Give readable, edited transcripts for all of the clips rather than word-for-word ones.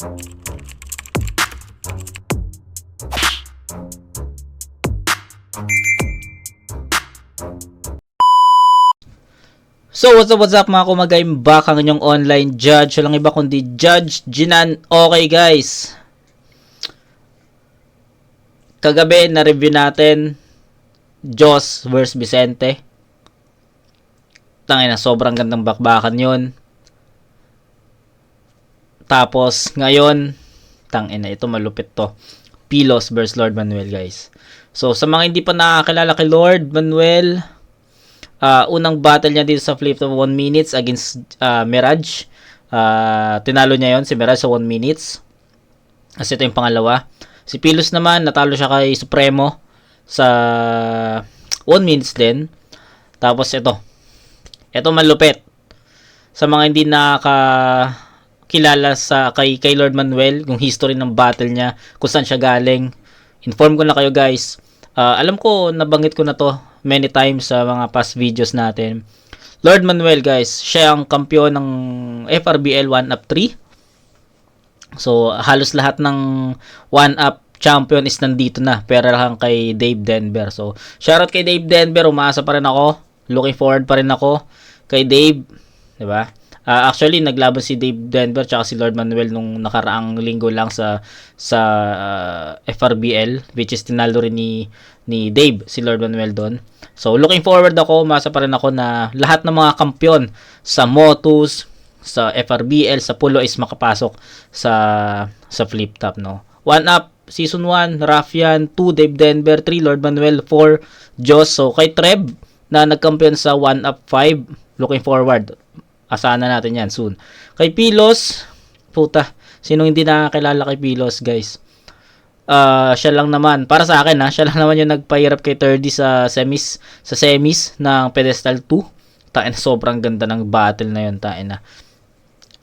So what's up mga kumagayim, back ang inyong online judge. Walang iba kundi Judge Jinan. Okay guys, kagabi na-review natin Joss vs Vicente. Tangina, sobrang gandang bakbakan yun. Tapos ngayon, tangina, ito malupit to, Pilos vs Lord Manuel guys. So sa mga hindi pa nakakilala kay Lord Manuel, unang battle niya dito sa flip of 1 minutes against Mirage. Tinalo niya yon si Mirage sa 1 minutes. Kasi ito yung pangalawa. Si Pilos naman, natalo siya kay Supremo sa 1 minutes din. Tapos ito malupit. Sa mga hindi nakakilala kay Lord Manuel, yung history ng battle niya, kung saan siya galing, inform ko na kayo guys. Alam ko, nabanggit ko na to many times sa mga past videos natin. Lord Manuel guys, siya ang kampiyon ng FRBL 1-up 3. So halos lahat ng 1-up champion is nandito na, pero lang kay Dave Denver. So shoutout kay Dave Denver, umaasa pa rin ako, looking forward pa rin ako kay Dave, di ba? Actually naglaban si Dave Denver tsaka si Lord Manuel nung nakaraang linggo lang sa FRBL, which is tinalo rin ni Dave si Lord Manuel doon. So looking forward ako, umasa pa rin ako na lahat ng mga kampiyon sa Motus, sa FRBL, sa Pulo is makapasok sa flip top, no. 1-up season 1 Raffian, 2 Dave Denver, 3 Lord Manuel, 4 Joss. So kay Treb na nagkampiyon sa 1-up 5, looking forward, asahan na natin yan soon. Kay Pilos, puta, sino hindi nakakilala kay Pilos guys? Siya lang naman, para sa akin siya lang naman yung nagpahirap kay Turdy sa semis ng Pedestal 2. Tain, sobrang ganda ng battle na yun, tain na.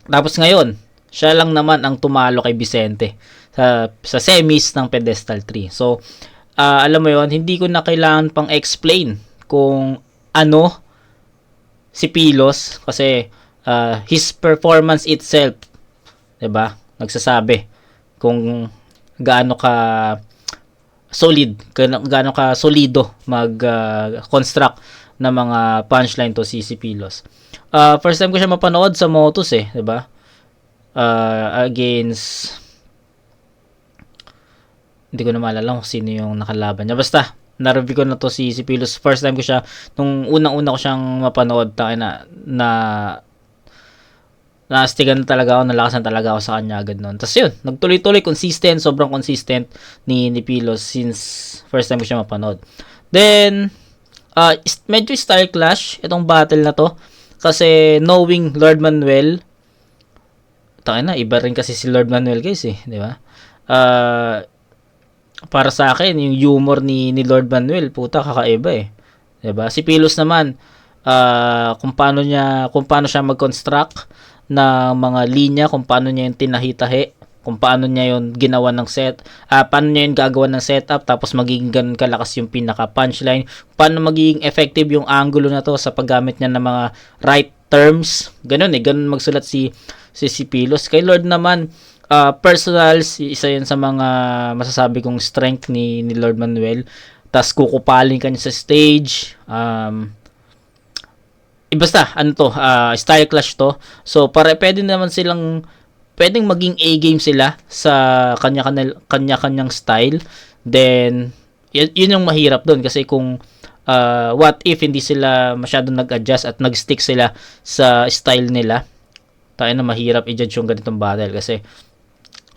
Tapos ngayon, siya lang naman ang tumalo kay Vicente sa semis ng Pedestal 3. So, alam mo yon, hindi ko na kailangan pang explain kung ano si Pilos, kasi his performance itself, 'di ba? Nagsasabi kung gaano ka solid, gaano ka solido construct ng mga punchline to si Pilos. First time ko siya mapanood sa Motus 'di ba? Against, hindi ko na maalala kung sino yung nakalaban niya. Basta na-review ko na to si Pilos. First time ko siya, nung unang-una ko siyang mapanood, naastigan talaga ako, nalakasan talaga ako sa kanya agad noon. Tapos yun, nagtuloy-tuloy, consistent, sobrang consistent ni Pilos since first time ko siya mapanood. Then, medyo style clash itong battle na to, kasi knowing Lord Manuel, iba rin kasi si Lord Manuel guys di ba? Para sa akin, yung humor ni Lord Manuel, puta, kakaiba 'di ba? Si Pilos naman, kung paano siya mag-construct ng mga linya, kung paano niya yung tinahitahi, kung paano niya yung ginawa ng paano niya yung gagawa ng setup, tapos magiging ganun kalakas yung pinaka punchline, paano magiging effective yung angulo na to sa paggamit niya ng mga right terms, ganun magsulat si Pilos. Kay Lord naman, personal, isa yan sa mga masasabi kong strength ni Lord Manuel. Tas kukupalin kanya sa stage, basta style clash to. So pwede naman silang, pwedeng maging A-game sila sa kanya-kanyang style. Then yun yung mahirap doon, kasi kung what if hindi sila masyadong nag-adjust at nag-stick sila sa style nila, tayo na mahirap i-judge yung ganitong battle. Kasi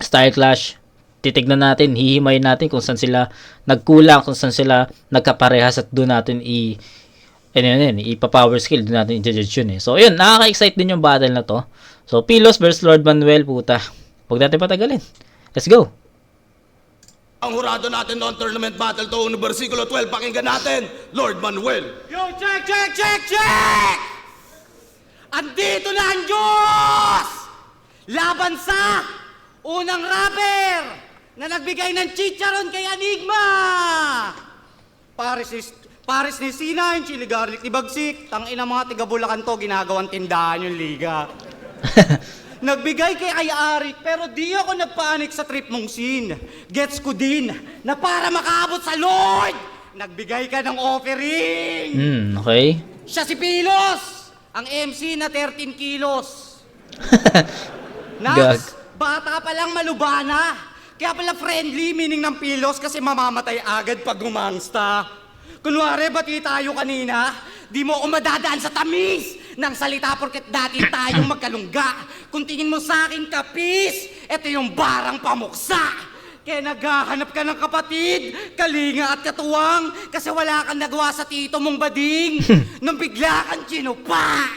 style clash, titignan natin, hihimayin natin kung saan sila nagkulang, kung saan sila nagkaparehas, at doon natin ipa-power skill, doon natin i-judge yun So yun, nakaka-excite din yung battle na to. So Pilos versus Lord Manuel, puta, huwag natin patagalin, let's go. Ang hurado natin noong tournament battle to, versikulo 12, pakinggan natin, Lord Manuel. Yo, check! Andito na ang Diyos! Laban sa unang rapper na nagbigay ng chicharon kay Enigma! Paris ni Sina, yung chili garlic ni Bagsik. Tangina mga tiga Bulacan to, ginagawang tindahan yung liga. Nagbigay kay Arik, pero di ako nagpanik sa trip mong scene. Gets ko din na para makaabot sa Lord, nagbigay ka ng offering. Okay. Siya si Pilos, ang MC na 13 kilos. Gag. Nax, bata pa lang malubana. Kaya pala friendly, meaning ng Pilos, kasi mamamatay agad pag gumangsta. Kunwari, bati tayo kanina, di mo ako madadaan sa tamis ng salita porket dati tayong magkalungga. Kung tingin mo sa akin kapis, eto yung barang pamuksa. Kaya naghahanap ka ng kapatid, kalinga at katuwang, kasi wala kang nagawa sa tito mong bading, nung bigla kang chinupa.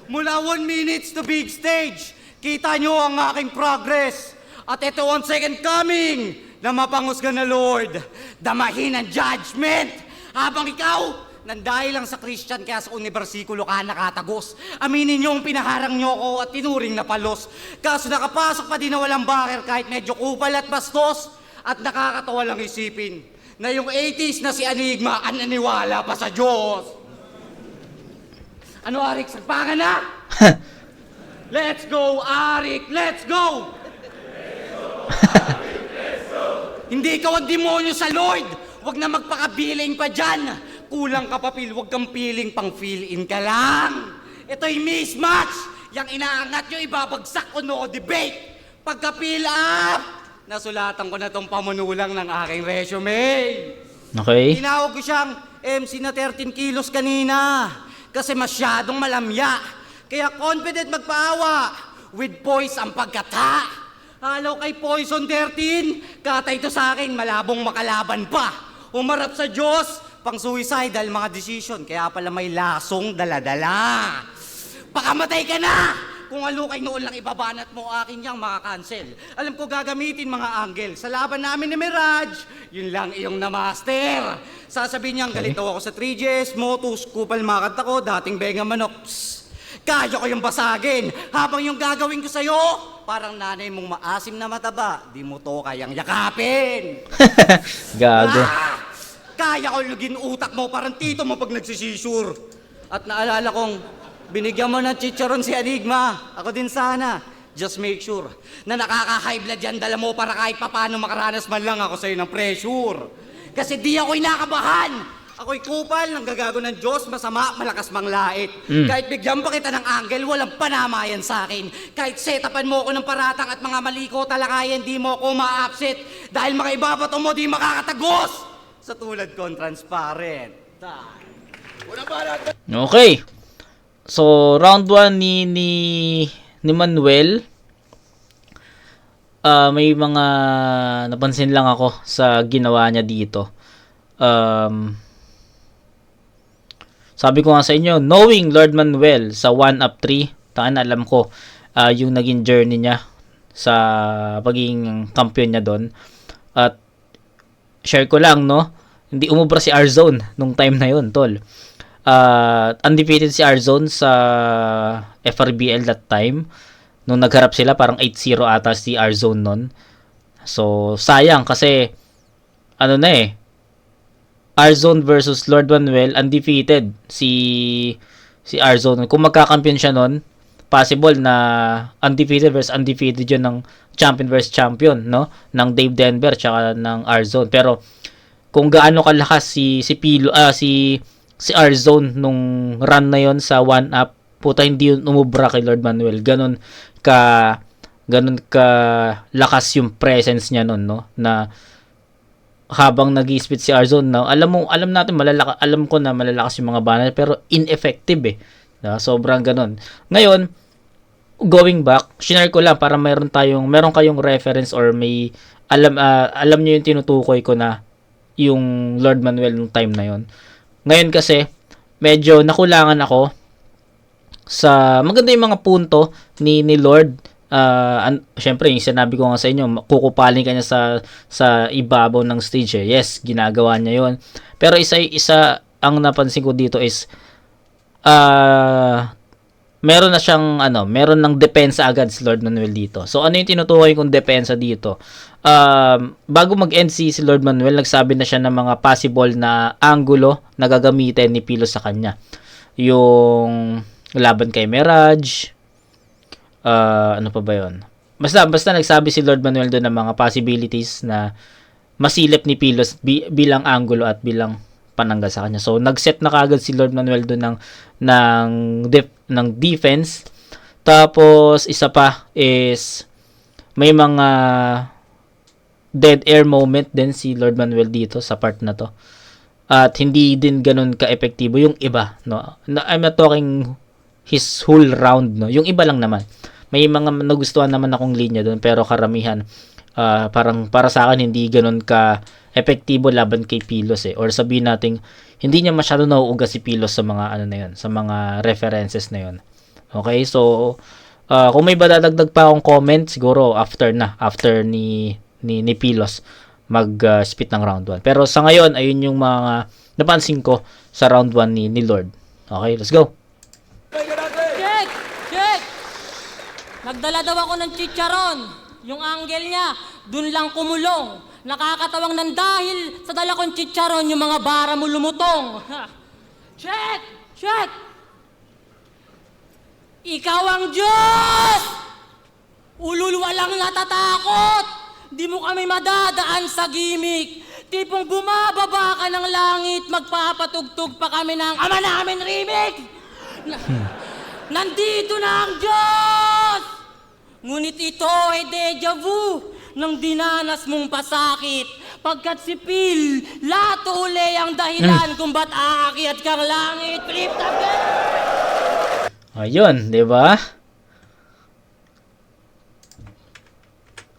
Mula 1 minutes to big stage, kita nyo ang aking progress. At ito ang second coming na mapangusga na Lord, damahin ang judgment. Habang ikaw, nandahil lang sa Christian kaya sa unibersikulo ka nakatagos. Aminin niyo ang pinaharang niyo ko at tinuring na palos. Kaso nakapasok pa din na walang baker kahit medyo kupal at bastos. At nakakatawa lang isipin na yung 80s na si Enigma ang naniwala pa sa Diyos. Ano Arik, sagpangan na? Let's go Arik, let's go! Hindi ikaw ang demonyo sa Lord. Huwag na magpakabiling pa dyan. Kulang ka pa, Phil. Huwag kang feeling, pang fill-in ka lang. Ito'y mismatch. Yang inaangat nyo, ibabagsak ko no debate. Pagka-fill up, nasulatan ko na tong pamunulang ng aking resume. Okay. Tinawag ko siyang MC na 13 kilos kanina. Kasi masyadong malamya. Kaya confident magpaawa. With poise ang pagkata. Halaw kay Poison 13, katay to sa akin, malabong makalaban pa. Umarap sa Diyos, pang suicidal mga decision, kaya pala may lasong daladala. Pakamatay ka na! Kung alukay noon lang ibabanat mo akin yang makakancel. Alam ko gagamitin mga anggel. Sa laban namin ni Mirage, yun lang iyong na-master. Sasabihin niyang galito ako sa 3Gs, Motus, kupal mga kanta ko, dating Benga Manok. Psst. Kaya ko yung basagin. Habang yung gagawin ko sa'yo, parang nanay mong maasim na mataba, di mo to kayang yakapin. Gago. Kaya ko lugin utak mo, parang tito mo pag nagsisisure. At naalala kong, binigyan mo ng chicharon si Enigma. Ako din sana. Just make sure na nakaka-high blood yan, dala mo para kahit papano makaranas man lang ako sa'yo ng pressure. Kasi di ako'y nakabahan. Ako'y kupal, nanggagago ng Diyos, masama, malakas manglait. Kahit bigyan pa kita ng anggel, walang panamayan sa akin. Kahit setapan mo ako ng paratang at mga maliko talakayan, di mo ako ma-upset. Dahil mga ibabato mo, di makakatagos. Sa tulad kong transparent. Okay. So, round 1 ni Manuel. May mga napansin lang ako sa ginawa niya dito. Sabi ko nga sa inyo, knowing Lord Manuel sa 1-up 3, alam ko yung naging journey niya sa pagiging kampiyon niya doon. At share ko lang, no? Hindi umubra si Arzone nung time na yun, tol. Undefeated si Arzone sa FRBL that time. Nung nagharap sila, parang 8-0 ata si Arzone nun. So, sayang kasi Arzone versus Lord Manuel, undefeated si Arzone. Kung magkakampiyon siya nun, possible na undefeated versus undefeated yun ng champion versus champion, no? Ng Dave Denver tsaka ng Arzone. Pero kung gaano kalakas si Arzone nung run na yon sa 1-up, puta hindi yun umubra kay Lord Manuel. Ganon ka lakas yung presence niya nun, no? Na habang nag-i-spit si Arzone, no? Alam natin alam ko na malalakas yung mga banal pero ineffective sobrang ganon. Ngayon, going back, shinare ko lang para meron kayong reference or may alam niyo yung tinutukoy ko na yung Lord Manuel nung time na yon. Ngayon kasi medyo nakulangan ako sa maganda yung mga punto ni Lord. Syempre, yung sinabi ko nga sa inyo, kukupaling kanya sa ibabaw ng stage. Yes, ginagawa niya yon. Pero isa ang napansin ko dito is meron na siyang meron ng depensa agad si Lord Manuel dito. So ano yung tinutukoy kong depensa dito? Bago mag-end si Lord Manuel, nagsabi na siya ng mga possible na angulo na gagamitin ni Pilos sa kanya. Yung laban kay Mirage, ano pa ba yun? Basta nagsabi si Lord Manuel doon ng mga possibilities na masilip ni Pilos bilang anggulo at bilang pananggal sa kanya. So, nag-set na kagad si Lord Manuel doon ng defense. Tapos, isa pa is may mga dead air moment din si Lord Manuel dito sa part na to. At hindi din ganun ka-epektibo yung iba, no? I'm not talking his whole round, no? Yung iba lang naman. May mga nagustuhan naman akong linya doon, pero karamihan parang para sa akin hindi ganun ka epektibo laban kay Pilos or sabihin natin hindi niya masyado nauuga si Pilos sa mga ano na yun, sa mga references na yun. Okay, so kung may dadagdag pa akong comment siguro after ni Pilos mag-spit ng round 1. Pero sa ngayon ayun yung mga napansin ko sa round 1 ni Lord. Okay, let's go. Check! Nagdala daw ako ng chicharon. Yung angle niya, dun lang kumulong. Nakakatawang ng dahil sa dala kong chicharon, yung mga bara mo lumutong. Check! Ikaw ang Diyos! Ulul walang natatakot! Di mo kami madadaan sa gimmick. Tipong bumababa ka ng langit, magpapatugtog pa kami ng Ama Namin remake! Nandito na ang Diyos! Ngunit ito ay deja vu ng dinanas mong pasakit. Pagkat si Phil, lato uli ang dahilan kung ba't aakyat kang langit. Flip top game! Ayun, di ba?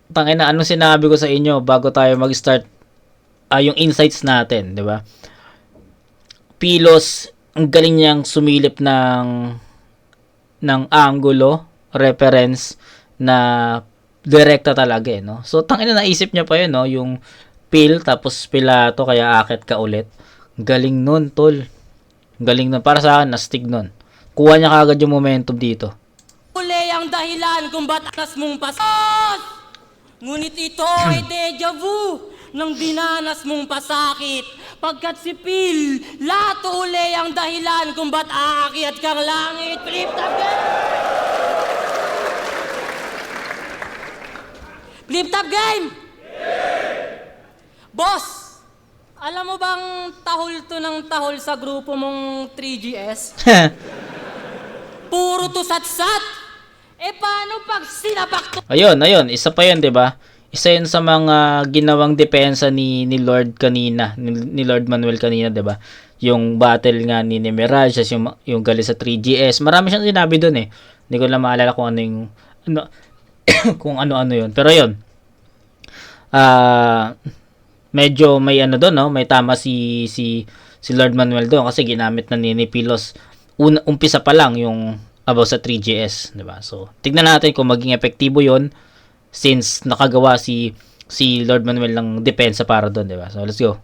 Tangina, anong sinabi ko sa inyo bago tayo mag-start yung insights natin, di ba? Pilos, ang galing niyang sumilip ng angulo, reference na direkta talaga no. So tangina naisip niya pa yun no, yung Phil tapos Pilato kaya akit ka ulit. Galing nun, tol. Galing nun para sa akin, nastig nun. Kuha niya kagad yung momentum dito. Uli ang dahilan kung ba't anas mong pasakit. Ngunit ito ay deja vu ng dinanas mong pasakit. Pagkat si Phil, lato uli ang dahilan kung ba't aakyat kang langit. Flip top game! Flip top game! Boss, alam mo bang tahol to ng tahol sa grupo mong 3GS? Puro to sat-sat. Paano pag sinapak to? Ayun, isa pa yun, 'di ba? Isa yun sa mga ginawang depensa ni Lord kanina, ni Lord Manuel kanina, 'di ba? Yung battle nga ni Mirage, yung gali sa 3GS. Marami siyang sinabi doon Hindi ko lang maalala kung ano yung kung ano-ano yun. Pero yun. Medyo may doon, no? May tama si Lord Manuel doon kasi ginamit na ni Pilos umpisa pa lang yung about sa 3GS, 'di ba? So, tignan natin kung maging epektibo 'yon since nakagawa si Lord Manuel ng depensa para doon, 'di ba? So, let's go.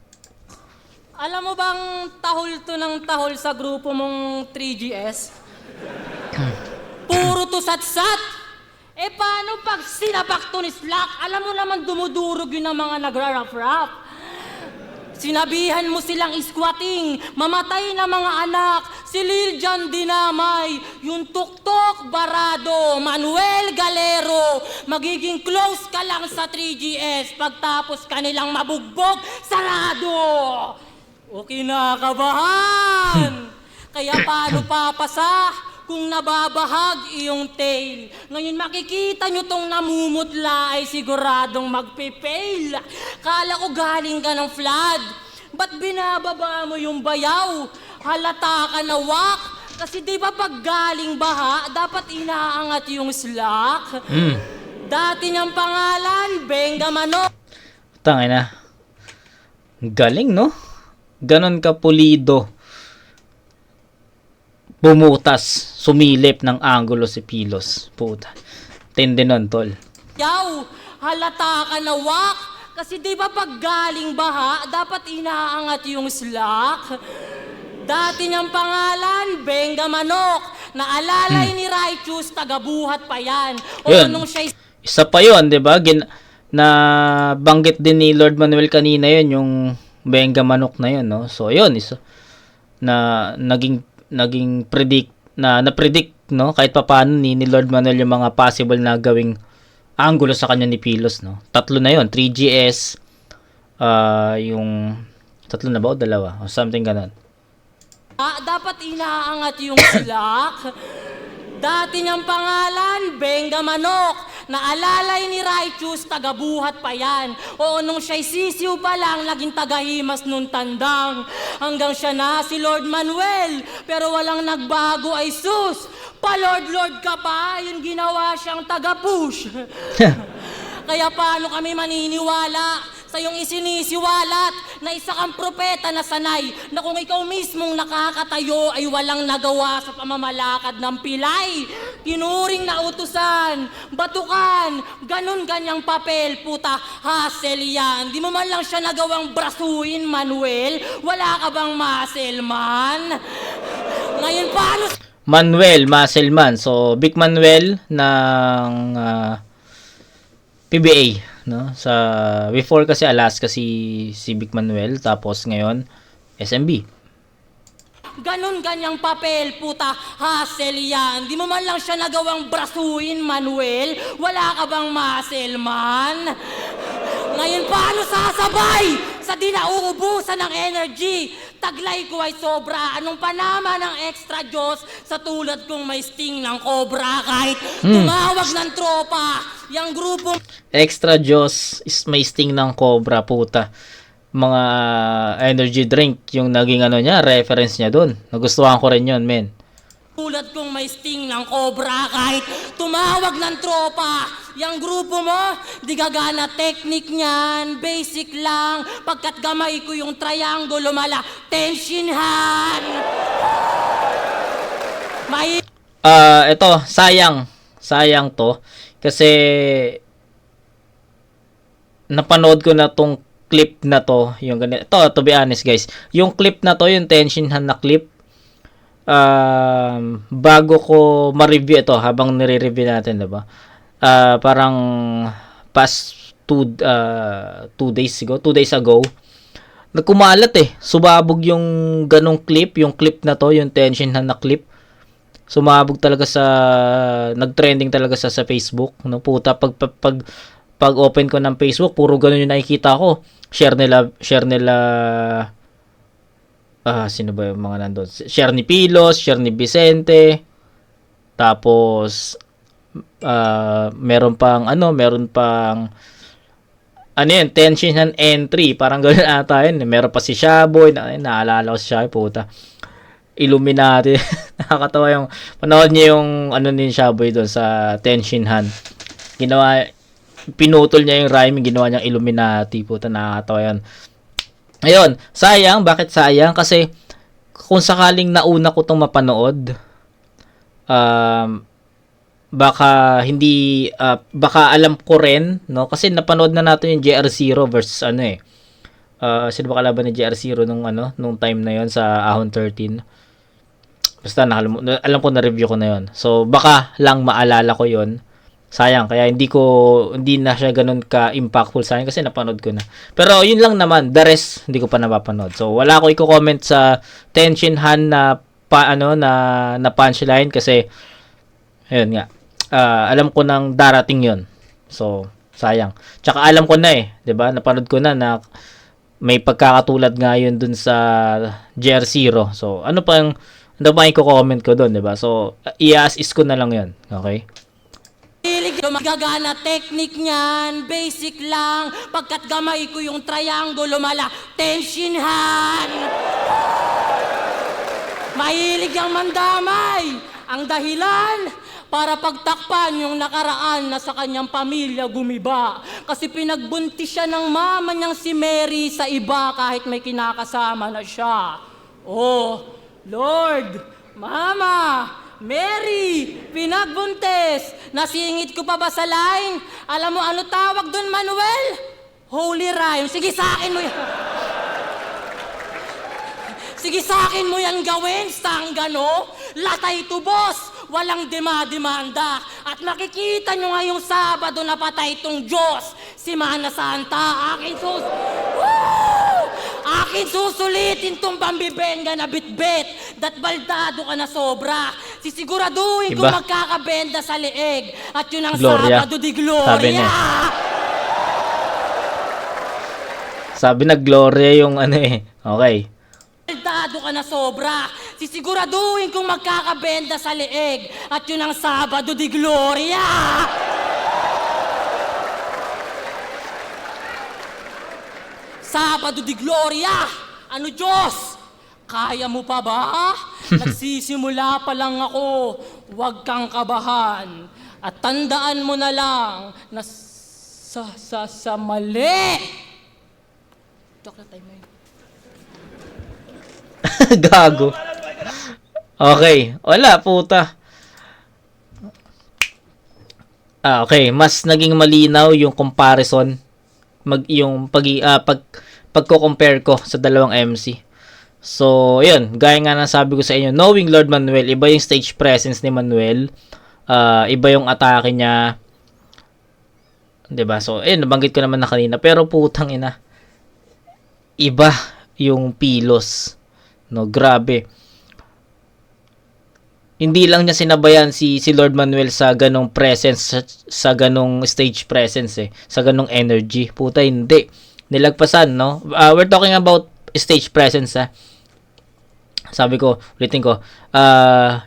Alam mo bang tahol to ng tahol sa grupo mong 3GS? Puro to sat-sat. Paano pag sinapak to ni Slack? Alam mo naman dumudurog yun ang mga nagrarap-rap. Sinabihan mo silang squatting, mamatay na mga anak, si Lil Jon dinamay, yung tuktok barado, Manuel Galero, magiging close ka lang sa 3GS pagtapos kanilang mabugbog, sarado! O kinakabahan! Kaya paano papasa kung nababahag iyong tail? Ngayon makikita nyo tong namumutla ay siguradong magpipail. Kala ko galing ka ng flood. Ba't binababa mo yung bayaw? Halata ka na wak. Kasi di ba pag galing baha, dapat inaangat yung slack? Dati niyang pangalan, Benga Manok. Tangina. Galing, no? Ganon ka pulido. Bumutas, sumilip ng angulo si Pilos. Puta. Tindi nun, tol. Yaw, halata ka na wak. Kasi di ba pag galing baha, dapat inaangat yung slack? Dati niyang pangalan, Benga Manok. Naalalay ni Righteous, tagabuhat pa yan. O Yun. nung siya'y Isa pa yun, di ba? Na banggit din ni Lord Manuel kanina yun, yung Benga Manok na yun, no? So, yun, isa na naging na-predict no, kahit papaano ni Lord Manuel yung mga possible na gawing angulo sa kanya ni Pilos, no. Tatlo na yon, 3GS, yung tatlo na ba o dalawa o something ganon. Dapat inaangat yung Slack. Dati niyang pangalan, Benga Manok. Naalalay ni Righteous, tagabuhat pa yan. Oo, nung siya'y sisiw pa lang, naging tagahimas nung tandang. Hanggang siya na si Lord Manuel, pero walang nagbago ay sus. Pa-Lord-Lord ka pa, yung ginawa siyang taga-push. Kaya paano kami maniniwala sa iyong isinisiwalat na isa kang propeta na sanay na kung ikaw mismong nakakatayo ay walang nagawa sa pamamalakad ng pilay, tinuring na utusan, batukan, ganun-ganyang papel, puta, hassle yan. Di mo man lang siya nagawang brasuin, Manuel? Wala ka bang muscle man? Ngayon paano? Manuel, Muscleman. So, Big Manuel ng PBA, no? Sa before kasi Alaska si Big Manuel, tapos ngayon SMB. Ganun-ganyang papel, puta, hassle yan. Di mo man lang siya nagawang brasuin, Manuel? Wala ka bang muscle man? Ngayon paano sasabay sa di nauubusan ng energy? Taglay ko ay sobra. Anong panama ng extra Diyos sa tulad kong may sting ng cobra kahit tumawag ng tropa. Yang grupong Extra Diyos is may sting ng cobra, puta. Mga energy drink yung naging ano niya, reference niya doon. Nagustuhan ko rin yun, men. tulad kong may sting ng cobra kahit tumawag ng tropa. Yang grupo mo, di gagana technique niyan, basic lang. Pagkat gamay ko yung triangle, mala, tensionhan. May... Ito, sayang to. Kasi, napanood ko na tong clip na to, yung ganito. Ito, to be honest guys, yung clip na to, yung tensionhan na clip, bago ko ma-review ito, habang nire-review natin, diba? Parang past 2 days ago, nagkumalat sumabog yung ganong clip, yung clip na to, yung tensionhan na clip. Sumabog talaga sa, nag-trending talaga sa Facebook, no? Puta, pag open ko ng Facebook, puro ganun yung nakikita ko. Share nila sino ba yung mga nandun? Share ni Pilos, share ni Vicente. Tapos meron pang tension entry, parang ganoon ata yun. Meron pa si Shaboy, naalala ko si Shaboy, puta. Illuminati. Nakakatawa yung panood niya yung ni Shaboy doon sa tension hand. Pinutol niya yung rhyme, ginawa niyang Illuminati, puta, nakakatawa yan. Ayun, sayang. Bakit sayang? Kasi kung sakaling nauna ko itong mapanood, baka alam ko rin, no? Kasi napanood na natin yung JR0 versus sino ba kalaban ni JR0 nung time na yon sa Ahon 13. Basta alam ko na review ko na yon. So baka lang maalala ko yon. Sayang, kaya hindi na siya ganun ka-impactful sa akin kasi napanood ko na. Pero yun lang naman, the rest hindi ko pa napapanood. So wala ko i-comment sa tension hand na punchline kasi ayun nga. Alam ko nang darating yun. So sayang. Tsaka alam ko na 'di ba? Napanood ko na may pagkakatulad nga yun dun sa JR0. So ano pa i-comment ko doon, 'di ba? So i-assist ko na lang 'yon. Okay? Magagana technique niyan, basic lang. Pagkat gamay ko yung triangle, mala, tensionhan. Mahilig ang mandamay. Ang dahilan para pagtakpan yung nakaraan na sa kanyang pamilya gumiba. Kasi pinagbuntis siya ng mama niyang si Mary sa iba kahit may kinakasama na siya. Oh, Lord, Mama, Mary, pinagbuntis. Nasingit ko pa ba sa line? Alam mo ano tawag doon, Manuel? Holy rhyme. Sige, sa akin mo yan. Sige, sa akin mo yan gawin, sanggano. Latay to, boss. Walang demanda. At makikita nyo ngayong Sabado na patay itong Diyos. Si Mana Santa, akin susulitin tong pambibenga na bitbit. Dat baldado ka na sobra. sisiguraduhin Iba? kung magkakabenda sa leeg. At yun ang Gloria. Sabado di Sabi Gloria. niya. Sabi na Gloria yung ano eh. Okay. Dado ka na sobra. Sisiguraduhin kung magkakabenda sa leeg. At yun ang Sabado di Gloria. Sabado di Gloria. Ano Diyos? Kaya mo pa ba? Nagsisimula pa lang ako. Huwag kang kabahan. At tandaan mo na lang na sa mali. Joke na tayo mo yun. Gago. Okay. Wala, puta. Okay. Mas naging malinaw yung comparison. Pagko-compare ko sa dalawang MC. So, yun. Gaya nga na sabi ko sa inyo, knowing Lord Manuel, iba yung stage presence ni Manuel. Iba yung atake niya. 'Di ba? So, nabanggit ko naman na kanina. Pero putang ina. Iba yung Pilos. No, grabe. Hindi lang niya sinabayan si Lord Manuel sa ganong presence, sa ganong stage presence sa ganong energy. Puta, hindi. Nilagpasan, no? We're talking about stage presence, Sabi ko, ulitin ko,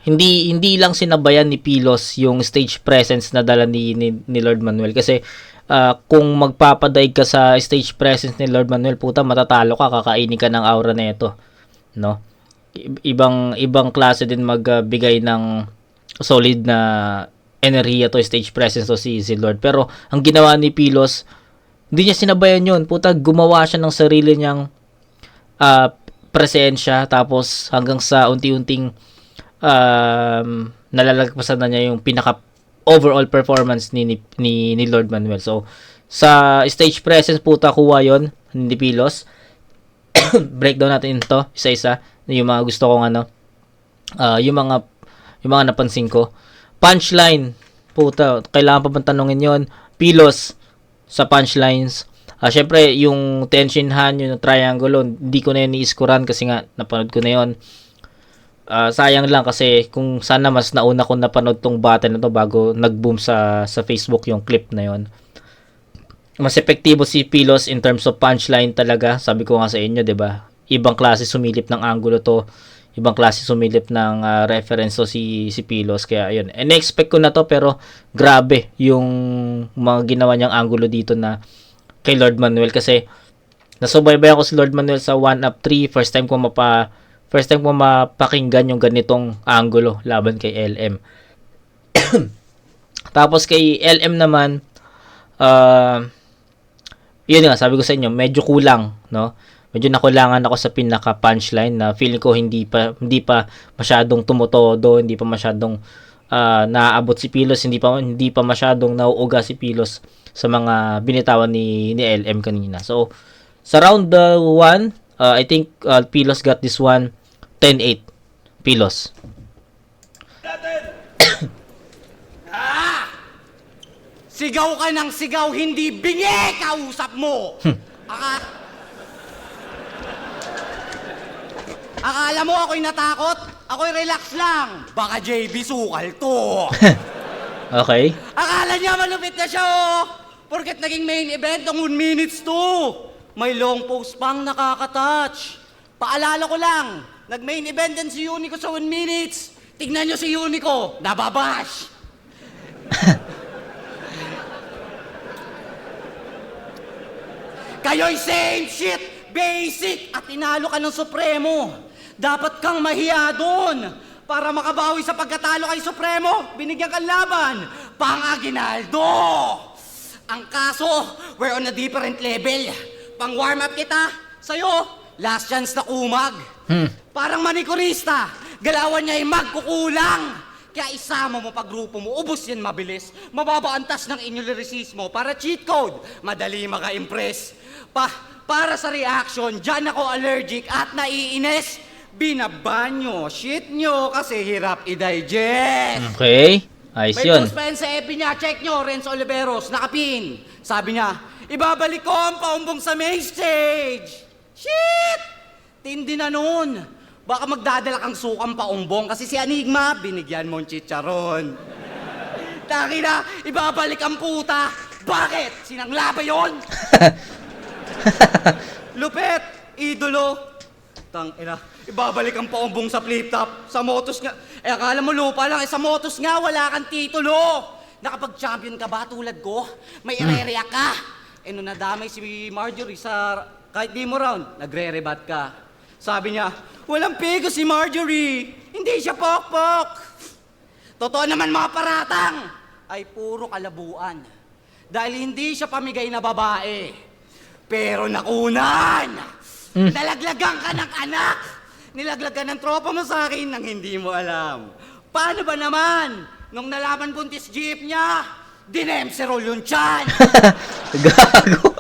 hindi lang sinabayan ni Pilos yung stage presence na dala ni Lord Manuel. Kasi, kung magpapadaig ka sa stage presence ni Lord Manuel, puta, matatalo ka, kakainin ka ng aura na ito. No? Ibang klase din magbigay ng solid na enerhiya to, stage presence to si Lord. Pero ang ginawa ni Pilos, hindi niya sinabayan yun. Puta, gumawa siya ng sarili niyang presensya, tapos hanggang sa unti-unting nalalagpasan na niya yung pinaka overall performance ni Lord Manuel. So sa stage presence, puta, kuha yon ni Pilos. Breakdown natin ito isa-isa, yung mga gusto kong yung mga napansin ko. Punchline, puta, kailangan pa bang tanungin yon? Pilos sa punchlines. Syempre, yung tension hand, yung triangle, hindi ko na yun i-scorean kasi nga napanood ko na yun. Sayang lang kasi kung sana mas nauna ko napanood tong battle na to bago nag-boom sa Facebook yung clip na yon. Mas epektibo si Pilos in terms of punchline talaga. Sabi ko nga sa inyo, 'di ba? Ibang klase sumilip ng angulo to. Ibang klase sumilip ng reference to si Pilos. Kaya ayun. In-expect ko na to, pero grabe yung mga ginawa niyang angulo dito na kay Lord Manuel, kasi nasubaybay ako si Lord Manuel sa 1-up-3. First time ko mapakinggan yung ganitong angulo laban kay LM. Tapos kay LM naman, yun nga, sabi ko sa inyo, medyo kulang, no? Medyo nakulangan ako sa pinaka punchline na feeling ko hindi pa masyadong tumutodo, hindi pa masyadong naaabot si Pilos, hindi pa masyadong nauuga si Pilos sa mga binitawan ni LM kanina. So sa round 1, I think Pilos got this one 10-8. Pilos. Sigaw ka ng sigaw, hindi bingi kausap mo! Akala mo ako'y natakot? Ako'y relax lang. Baka JB sukal to. Okay. Akala niya malupit na siya, Porket naging main event ng 1 minutes to. May long post pang nakaka-touch. Paalala ko lang, nag-main event din si Unico sa 1 minutes. Tignan nyo si Unico, nababash. Kayo'y same shit, basic, at tinalo ka ng Supremo. Dapat kang mahiya doon. Para makabawi sa pagkatalo kay Supremo, binigyan kang laban. Pang-Aguinaldo! Ang kaso, we're on a different level. Pang-warm up kita, sa'yo, last chance na kumag. Parang manikurista, galawan niya ay magkukulang. Kaya isama mo pag grupo mo, ubos yan mabilis. Mababaantas ng inyong lyricismo para cheat code. Madali maka-impress. Para sa reaction, dyan ako allergic at naiinis. Binabanyo, shit nyo kasi hirap i-digest. Okay, ayos May yun. post pa yan sa FB niya, check nyo, Renzo Oliveros, nakapin. Sabi niya, ibabalik ko ang paumbong sa main stage. Shit! Tindi na nun. Baka magdadala kang sukang paumbong kasi si Enigma, binigyan mong chicharon. Taki na, ibabalik ang puta. Bakit? Sinangla ba yun? Lupet, idolo. Ina, ibabalik ang paumbong sa flip-top. Sa motos nga. Akala mo lupa lang. Sa motos nga, wala kang titulo. Nakapag-champion ka ba tulad ko? May ire-react ka. Nung nadamay si Marjorie sa kahit di mo round, nagre-rebat ka. Sabi niya, walang pego si Marjorie. Hindi siya pokpok. Totoo naman mga paratang ay puro kalabuan. Dahil hindi siya pamigay na babae. Pero nakunan. Nalaglagan ka ng anak. Nilaglagan ng tropa mo sa akin nang hindi mo alam. Paano ba naman? Nung nalaman buntis jeep niya, dinemserol yung tiyan. Gago.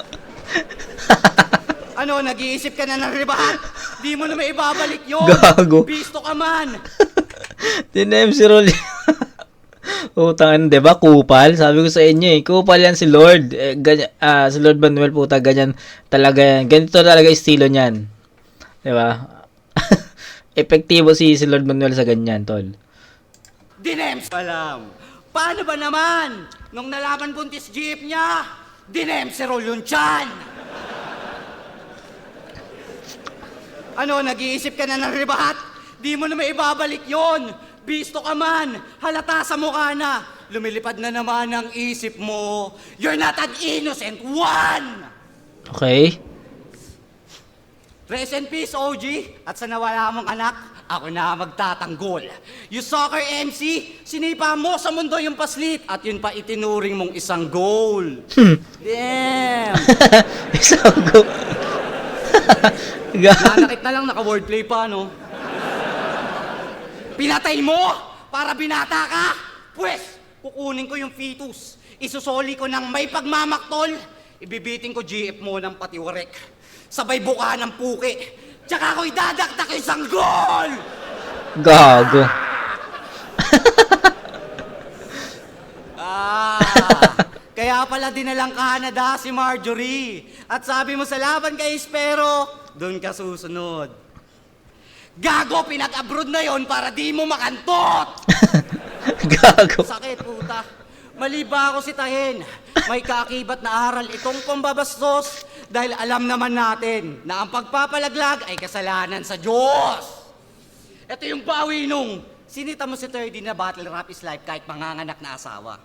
Ano, nag-iisip ka na ng ribahan? Di mo na may ibabalik yun. Gago. Bisto ka man. Tinem si Rolly. Utang, 'di ba? Kupal. Sabi ko sa inyo kupal yan si Lord. Ganyan, si Lord Manuel puta ganyan talaga yan. Ganito talaga estilo niyan. 'Di ba? Epektibo si Lord Manuel sa ganyan, tol. Alam. Paano ba naman? Nung nalaman buntis jeep niya, dinemserol yung tiyan. Ano, nag-iisip ka na ng ribahat? Di mo na may ibabalik yon. Bisto ka man. Halata sa mukha na. Lumilipad na naman ang isip mo. You're not an innocent one! Okay? Rest in peace, OG. At sa nawala mong anak, ako na magtatanggol. You soccer MC, sinipa mo sa mundo yung paslit at yun pa itinuring mong isang goal. Damn! Isang go. Nanakit na lang, naka-wordplay pa, no? Pinatay mo para binata ka? Pwes, kukunin ko yung fetus. Isusoli ko ng may pagmamaktol. Ibibiting ko GF mo ng patiwarek. Sabay buka ng puki. Tsaka ako'y dadaktak yung sanggol! Gago. Kaya pala dinalang Canada si Marjorie. At sabi mo sa laban kay Espero, doon ka susunod. Gago, pinag-abroad na yon para di mo makantot! Gago. Sakit, puta. Mali ba ako sitahin? May kaakibat na aral itong pambabastos dahil alam naman natin na ang pagpapalaglag ay kasalanan sa Diyos. Ito yung bawi nung sinita mo si 30 na battle rap is life kahit manganganak na asawa.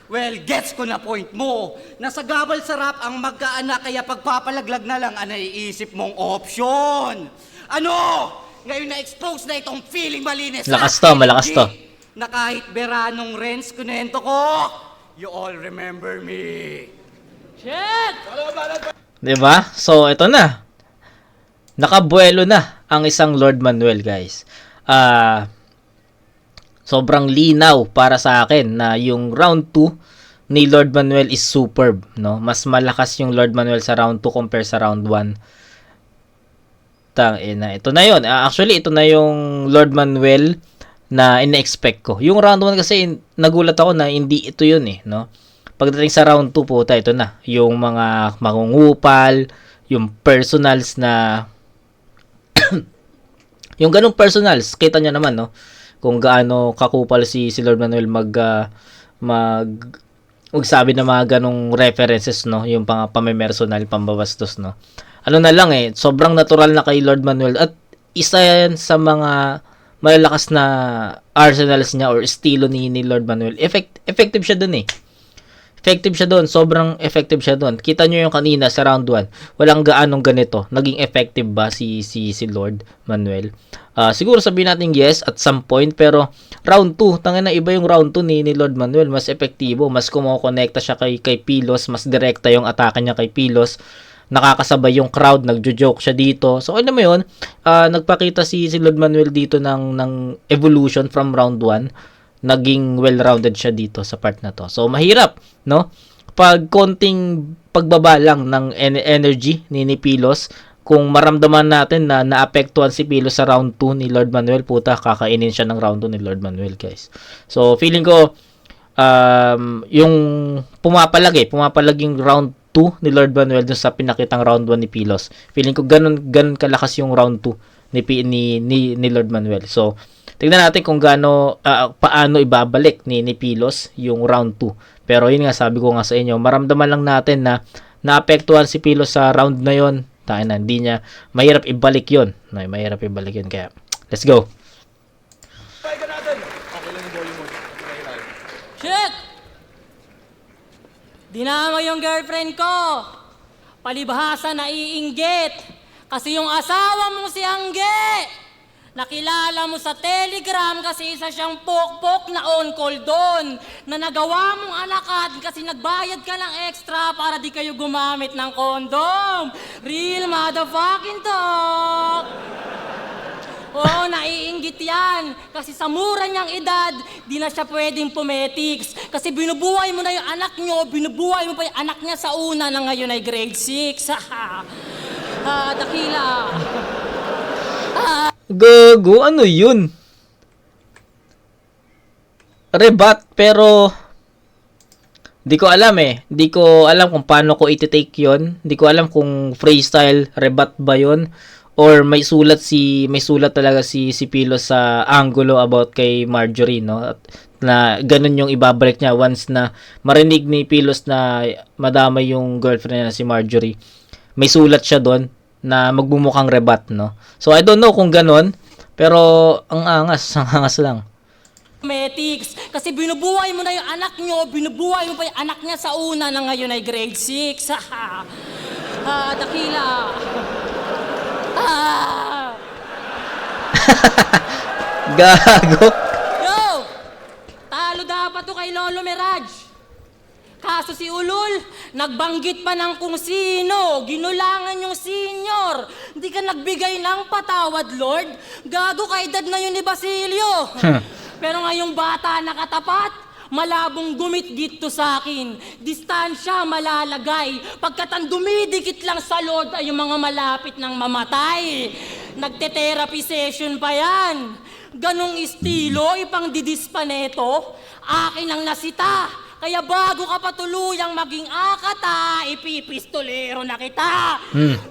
Well, gets ko na point mo. Nasa gabal sa rap ang magkaanak kaya pagpapalaglag na lang ang naiisip mong option. Ano? Ngayon na-expose na itong feeling malinis. Lakas to, malakas to. Na kahit beranong Renz kunento ko, you all remember me. Shit! 'Di ba? So, ito na. Nakabuelo na ang isang Lord Manuel, guys. Sobrang linaw para sa akin na yung round 2 ni Lord Manuel is superb, no? Mas malakas yung Lord Manuel sa round 2 compare sa round 1. Ito na yun. Actually, ito na yung Lord Manuel na ina-expect ko. Yung round 1 kasi nagulat ako na hindi ito yun no? Pagdating sa round 2 puta, ito na. Yung mga mangungupal, yung personals na yung ganung personals, kita niya naman, no? Kung gaano kakupal si Lord Manuel magsabi ng mga ganong references, no? Yung pamimersonal, pambabastos, no? Ano na lang sobrang natural na kay Lord Manuel at isa yan sa mga malalakas na arsenals niya or estilo ni Lord Manuel. Effective siya dun Effective siya doon. Sobrang effective siya doon. Kita nyo yung kanina sa round 1. Walang gaanong ganito. Naging effective ba si Lord Manuel? Siguro sabihin natin yes at some point. Pero round 2, tangin na iba yung round 2 ni Lord Manuel. Mas epektibo. Mas kumokonekta siya kay Pilos. Mas direkta yung atake niya kay Pilos. Nakakasabay yung crowd. Nagjo-joke siya dito. So ano mo yun? Nagpakita si Lord Manuel dito ng evolution from round 1. Naging well-rounded siya dito sa part na to. So, mahirap, no? Pag konting pagbaba lang ng energy ni Pilos, kung maramdaman natin na naapektuhan si Pilos sa round 2 ni Lord Manuel, puta, kakainin siya ng round 2 ni Lord Manuel, guys. So, feeling ko, yung pumapalag yung round 2 ni Lord Manuel dun sa pinakitang round 1 ni Pilos. Feeling ko ganun kalakas yung round 2 ni Lord Manuel. So, tignan natin kung paano ibabalik ni Pilos yung round 2. Pero yun nga, sabi ko nga sa inyo, maramdaman lang natin na naapektuhan si Pilos sa round na yon. Tayo na, hindi niya, mahirap ibalik yon. No, mahirap ibalik yun. Kaya, let's go. Pakinggan natin. Okay lang yung volume mo. Shit! Dinama yung girlfriend ko. Palibhasa naiinggit. Kasi yung asawa mo si Angge. Nakilala mo sa Telegram kasi isa siyang pokpok na on-call doon. Na nagawa mong alakad kasi nagbayad ka ng extra para di kayo gumamit ng kondom. Real motherfucking talk. Oo, naiinggit yan. Kasi sa mura niyang edad, di na siya pwedeng pumetics. Kasi binubuhay mo na yung anak niyo, binubuhay mo pa yung anak niya sa una na ngayon ay grade 6. Dakila. Gago, ano yun? Rebat, pero di ko alam eh. Di ko alam kung paano ko iti-take yun. Di ko alam kung freestyle rebat ba yun or may sulat talaga si Pilos sa angulo about kay Marjorie, no? At na ganun yung ibabalik niya once na marinig ni Pilos na madama yung girlfriend niya na si Marjorie. May sulat siya doon na magbumukhang rebat, no? So, I don't know kung ganun, pero ang angas lang. Metics. Kasi binubuhay mo na yung anak niyo, binubuhay mo pa yung anak niya sa una na ngayon ay grade 6. Dakila. Gago. Yo! Talo dapat to kay Lolo Mirage. Kaso si Ulul, nagbanggit pa ng kung sino, ginulangan yung senior. Hindi ka nagbigay ng patawad, Lord. Gago ka edad na yun ni Basilio. Pero ngayong bata nakatapat, malabong gumit-git to sa akin. Distansya malalagay. Pagkatan dumidikit lang sa Lord ay yung mga malapit ng mamatay. Nagte-therapy session pa yan. Ganong estilo, ipang didispa neto. Akin ang nasita. Kaya bago ka pa tuluyang maging akata, ipipistolero na kita.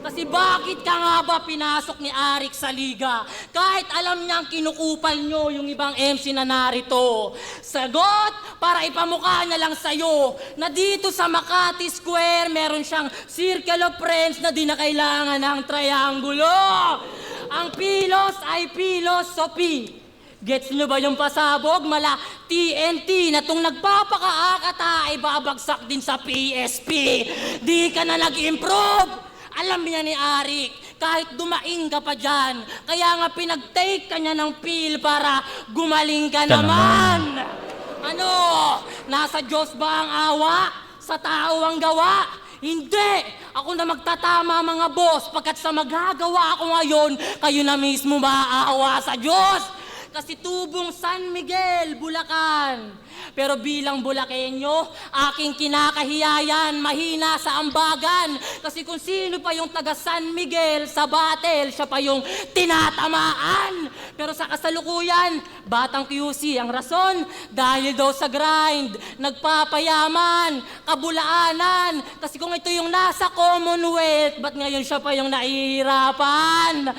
Kasi bakit ka nga ba pinasok ni Arik sa liga? Kahit alam niyang kinukupal nyo yung ibang MC na narito. Sagot, para ipamukha niya lang sa'yo na dito sa Makati Square, meron siyang circle of friends na di na kailangan ng triangulo. Ang Pilos ay philosophy. Gets nyo ba yung pasabog? Mala TNT na tong nagpapakaakata ay babagsak din sa PSP. Di ka na nag-improve. Alam niya ni Arik, kahit dumaing ka pa dyan, kaya nga pinag-take ka niya ng pill para gumaling ka naman. Ano? Nasa Diyos ba ang awa? Sa tao ang gawa? Hindi! Ako na magtatama mga boss, pagkat sa magagawa ko ngayon, kayo na mismo maaawa sa Diyos. Kasi tubong San Miguel, Bulacan. Pero bilang Bulakenyo, aking kinakahiyayan, mahina sa ambagan. Kasi kung sino pa yung taga San Miguel sa battle, siya pa yung tinatamaan. Pero sa kasalukuyan, batang QC ang rason, dahil daw sa grind, nagpapayaman, kabulaanan. Kasi kung ito yung nasa Commonwealth, ba't ngayon siya pa yung nahihirapan?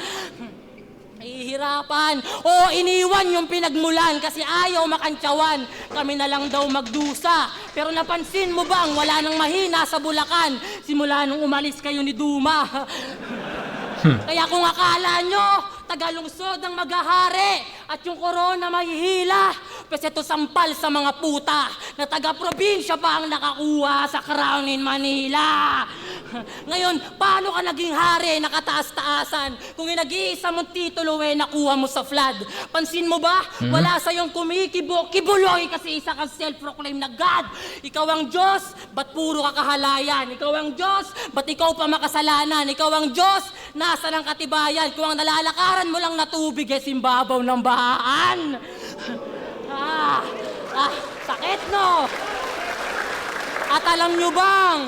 Nahihirapan. O iniwan yung pinagmulan kasi ayaw makantsawan. Kami na lang daw magdusa. Pero napansin mo bang wala nang mahina sa Bulacan simula nung umalis kayo ni Duma? Kaya kung akala nyo, tagalungsod ang maghahari at yung korona mahihila, pwes ito sampal sa mga puta na taga-probinsya pa ang nakakuha sa crown in Manila. Ngayon, paano ka naging hari nakataas-taasan kung yung nag-iisa mong titulo nakuha mo sa flood? Pansin mo ba? Wala sa'yong kibuloy kasi isa kang self-proclaimed na God. Ikaw ang Diyos, ba't puro ka kahalayan? Ikaw ang Diyos, ba't ikaw pa makasalanan? Ikaw ang Diyos, nasa ng katibayan? Kung ang nalalakaran mo lang na tubig simbabaw ng bahaan. Sakit no? At alam nyo bang,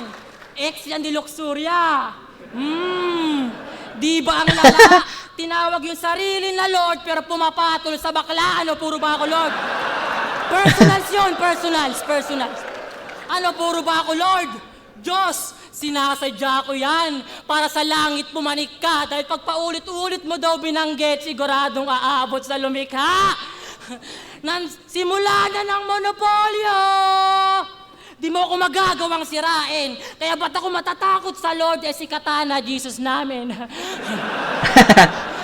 ex yan di Luxuria. Di ba ang lala? Tinawag yung sarili na Lord pero pumapatol sa bakla. Ano, puro ba ako Lord? Personals yun, personals. Ano, puro ba ako Lord? Diyos, sinasadya ko yan para sa langit pumanik ka dahil pag paulit-ulit mo daw binanggit, siguradong aabot sa lumikha. Simula na ng monopolyo! Di mo ako magagawang sirain. Kaya ba't ako matatakot sa Lord si Katana, Jesus namin?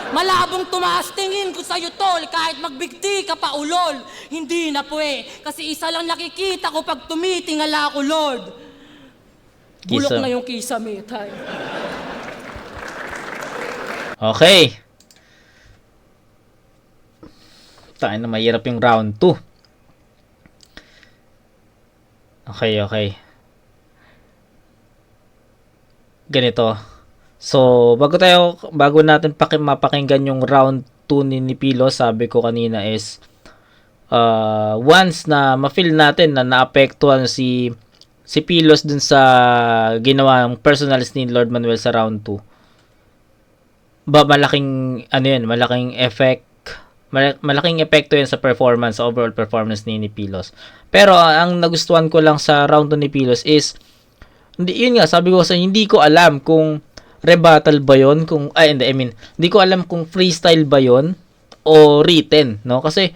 Malabong tumaas tingin ko sa'yo, tol, kahit magbigti ka pa ulol. Hindi na kasi isa lang nakikita ko pag tumitingala ako, Lord. Bulok Kisa. na yung kisame, tay. Okay. Tayo na mahirap yung round 2. Okay. Ganito. So, bago natin mapakinggan yung round 2 ni Pilo, sabi ko kanina is once na ma-feel natin na naapektuhan si Pilos dun sa ginawang personals ni Lord Manuel sa round 2. Malaking epekto yan sa performance, sa overall performance ni Pilos. Pero ang nagustuhan ko lang sa round 2 ni Pilos is, sabi ko hindi ko alam kung rebuttal ba yun, hindi ko alam kung freestyle ba yun o written, no? Kasi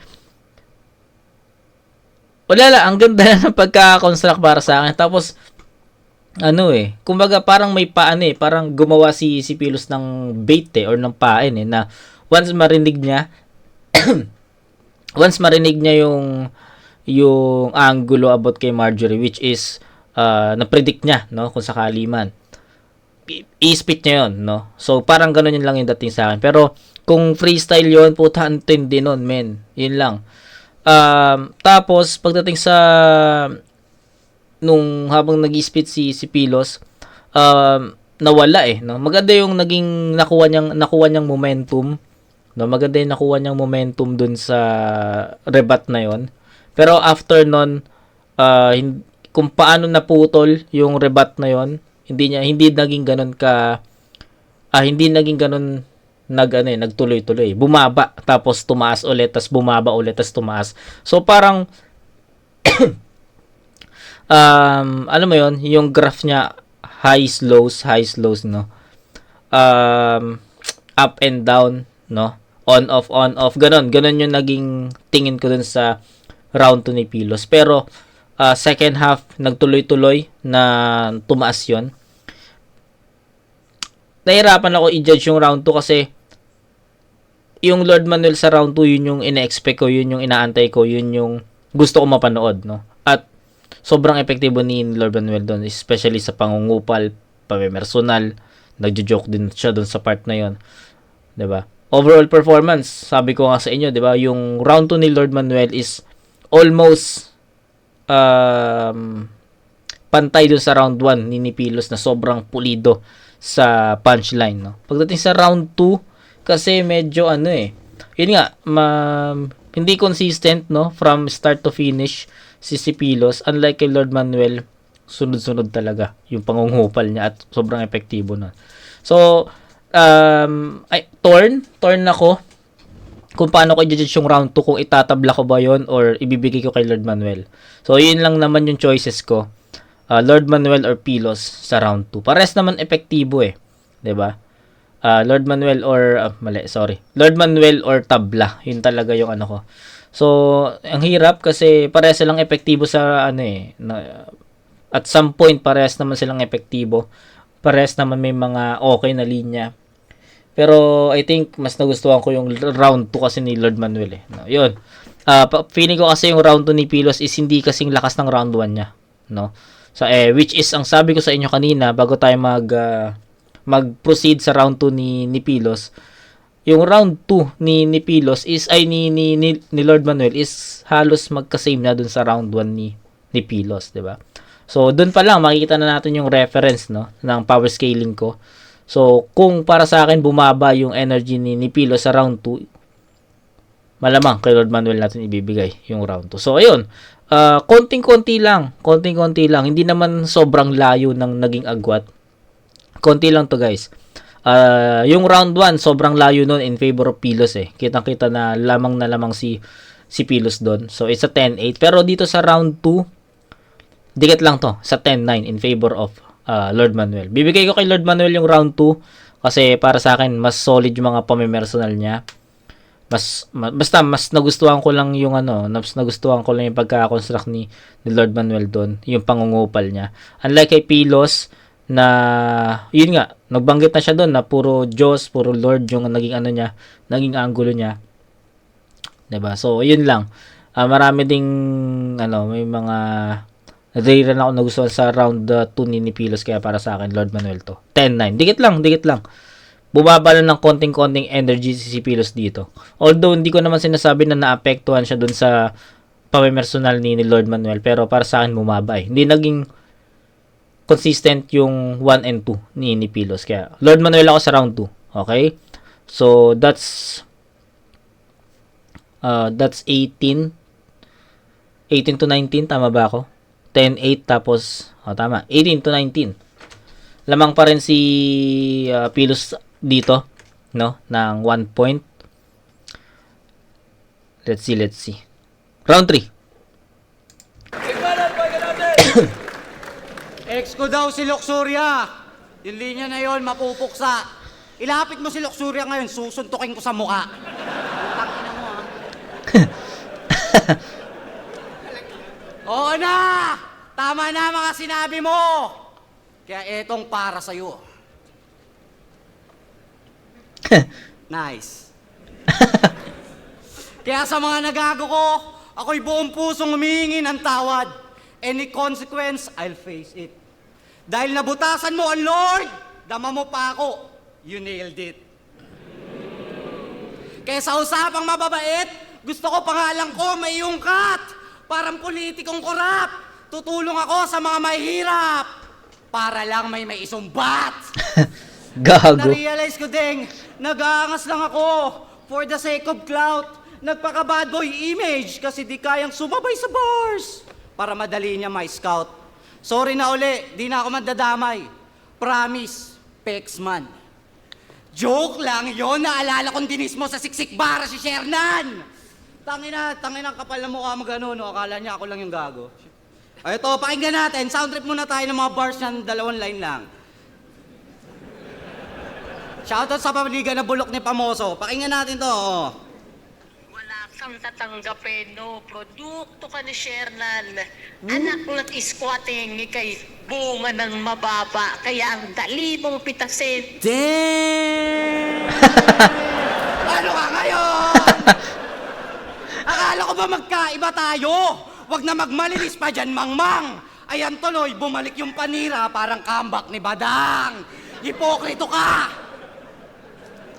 wala lang, ang ganda na ng pagka-construct para sa akin. Tapos kumbaga parang may parang gumawa si Pilos ng bait or ng pain na once marinig niya yung angulo about kay Marjorie, which is na-predict niya, no, kung sakali man i-spit niya yun, no? So parang ganun yun lang yung dating sa akin. Pero kung freestyle yun, puta, antindi nun, men. Yun lang. Tapos pagdating sa nung habang nag-spit si Pilos, nawala no. Maganda yung naging nakuha niyang momentum, no. Maganda yung nakuha niyang momentum dun sa rebat na yon. Pero after nun, kung paano naputol yung rebat na yon, hindi naging ganun nagtuloy-tuloy. Bumaba, tapos tumaas ulit, tapos bumaba ulit, tapos tumaas. So parang alam mo yon, yung graph niya highs lows, no. Up and down, no. On off, ganun yung naging tingin ko dun sa round 2 ni Pilos. Pero second half nagtuloy-tuloy na tumaas yon. Nahirapan ako i-judge yung round 2 kasi yung Lord Manuel sa round 2, yun yung ina-expect ko, yun yung inaantay ko, yun yung gusto ko mapanood, no. At sobrang epektibo ni Lord Manuel doon, especially sa pangungupal, pamimersonal, nagjo-joke din siya doon sa part na yon, 'di ba? Overall performance, sabi ko nga sa inyo, 'di ba, yung round 2 ni Lord Manuel is almost pantay doon sa round 1 ni Pilos na sobrang pulido sa punchline, no. Pagdating sa round 2 kasi medyo yun nga, hindi consistent, no, from start to finish si Pilos, unlike kay Lord Manuel, sunod-sunod talaga yung pangungupal niya at sobrang epektibo na. So torn ako kung paano ko i-judge yung round 2, kung itatabla ko ba yon or ibibigay ko kay Lord Manuel. So yun lang naman yung choices ko. Lord Manuel or Pilos sa round 2. Pares naman epektibo 'di ba? Lord Manuel or Lord Manuel or tabla. Yun talaga yung ko. So, ang hirap kasi pares silang epektibo sa at some point pares naman silang epektibo. Pares naman may mga okay na linya. Pero I think mas nagustuhan ko yung round 2 kasi ni Lord Manuel no. Yun. Feeling ko kasi yung round 2 ni Pilos is hindi kasing lakas ng round 1 niya, no. So which is ang sabi ko sa inyo kanina bago tayo mag-proceed sa round 2 ni Pilos, yung round 2 ni Pilos is ni Lord Manuel is halos magka-same na dun sa round 1 ni Pilos, 'di ba? So dun pa lang makikita na natin yung reference, no, ng power scaling ko. So kung para sa akin bumaba yung energy ni Pilos sa round 2, malamang kay Lord Manuel natin ibibigay yung round 2. So ayun, konting-konti lang, hindi naman sobrang layo ng naging agwat. Konti lang to, guys. Yung round 1, sobrang layo nun in favor of Pilos Kitang-kita na lamang si Pilos doon. So, it's a 10-8. Pero dito sa round 2, dikit lang to. Sa 10-9 in favor of Lord Manuel. Bibigay ko kay Lord Manuel yung round 2 kasi para sa akin mas solid yung mga pamimersonal niya. Basta mas nagustuhan ko lang yung mas nagustuhan ko lang yung pagka-construct ni Lord Manuel doon, yung pangungupal niya. Unlike kay Pilos na yun nga, nagbanggit na siya doon na puro Diyos, puro Lord yung naging naging angulo niya. 'Di ba? So, yun lang. Marami ding may mga rin ako nagustuhan sa round 2 ni Pilos, kaya para sa akin Lord Manuel to. 10-9. Dikit lang. Bumaba lang ng konting energy si Pilos dito. Although hindi ko naman sinasabi na naapektuhan siya dun sa pamimersonal ni Lord Manuel, pero para sa akin bumaba eh. Hindi naging consistent yung 1 and 2 ni Pilos. Kaya Lord Manuel ako sa round 2. Okay? So that's 18 to 19, tama ba ako? 10-8 tapos tama, 18 to 19. Lamang pa rin si Pilos dito, no, ng 1 point. Let's see. Round 3. Ex ko daw si Luxuria. Yung linya na yon mapupuksa. Ilapit mo si Luxuria ngayon, susuntukin ko sa mukha. Tangina mo, ha? Oo na! Tama na mga sinabi mo! Kaya etong para sa'yo. Nice. Kaya sa mga nagago ko, ako'y buong pusong humihingi ng tawad. Any consequence, I'll face it. Dahil nabutasan mo ang Lord, dama mo pa ako. You nailed it. Kaya sa usapang mababait, gusto ko pangalan ko may ungkat. Parang politikong korap. Tutulong ako sa mga mahihirap. Para lang may isumbat. Gago. Na-realize ko ding, nag-aangas lang ako for the sake of clout. Nagpaka-bad boy image kasi di kayang sumabay sa bars para madali niya may scout. Sorry na uli, di na ako mandadamay. Promise, Pexman. Joke lang yon, naalala kong dinis mo sa siksik bara si Shernan. Tangina kapal na mukha mo gano'n, no? Akala niya ako lang yung gago. Ay, ito, pakinggan natin. Sound trip muna tayo ng mga bars ng 2 line lang. Shoutout sa pamiligan na bulok ni Pamoso. Pakinggan natin to. Wala kang tatanggapin, no? Produkto ka ni Shernan. Anak ng squatting kay bunga ng mababa. Kaya ang dali mong pitasin. Damn! Ano ka ngayon? Akala ko ba magkaiba tayo? Wag na magmalinis pa dyan, mangmang. Ayan tuloy, bumalik yung panira parang comeback ni Badang. Hipokrito ka!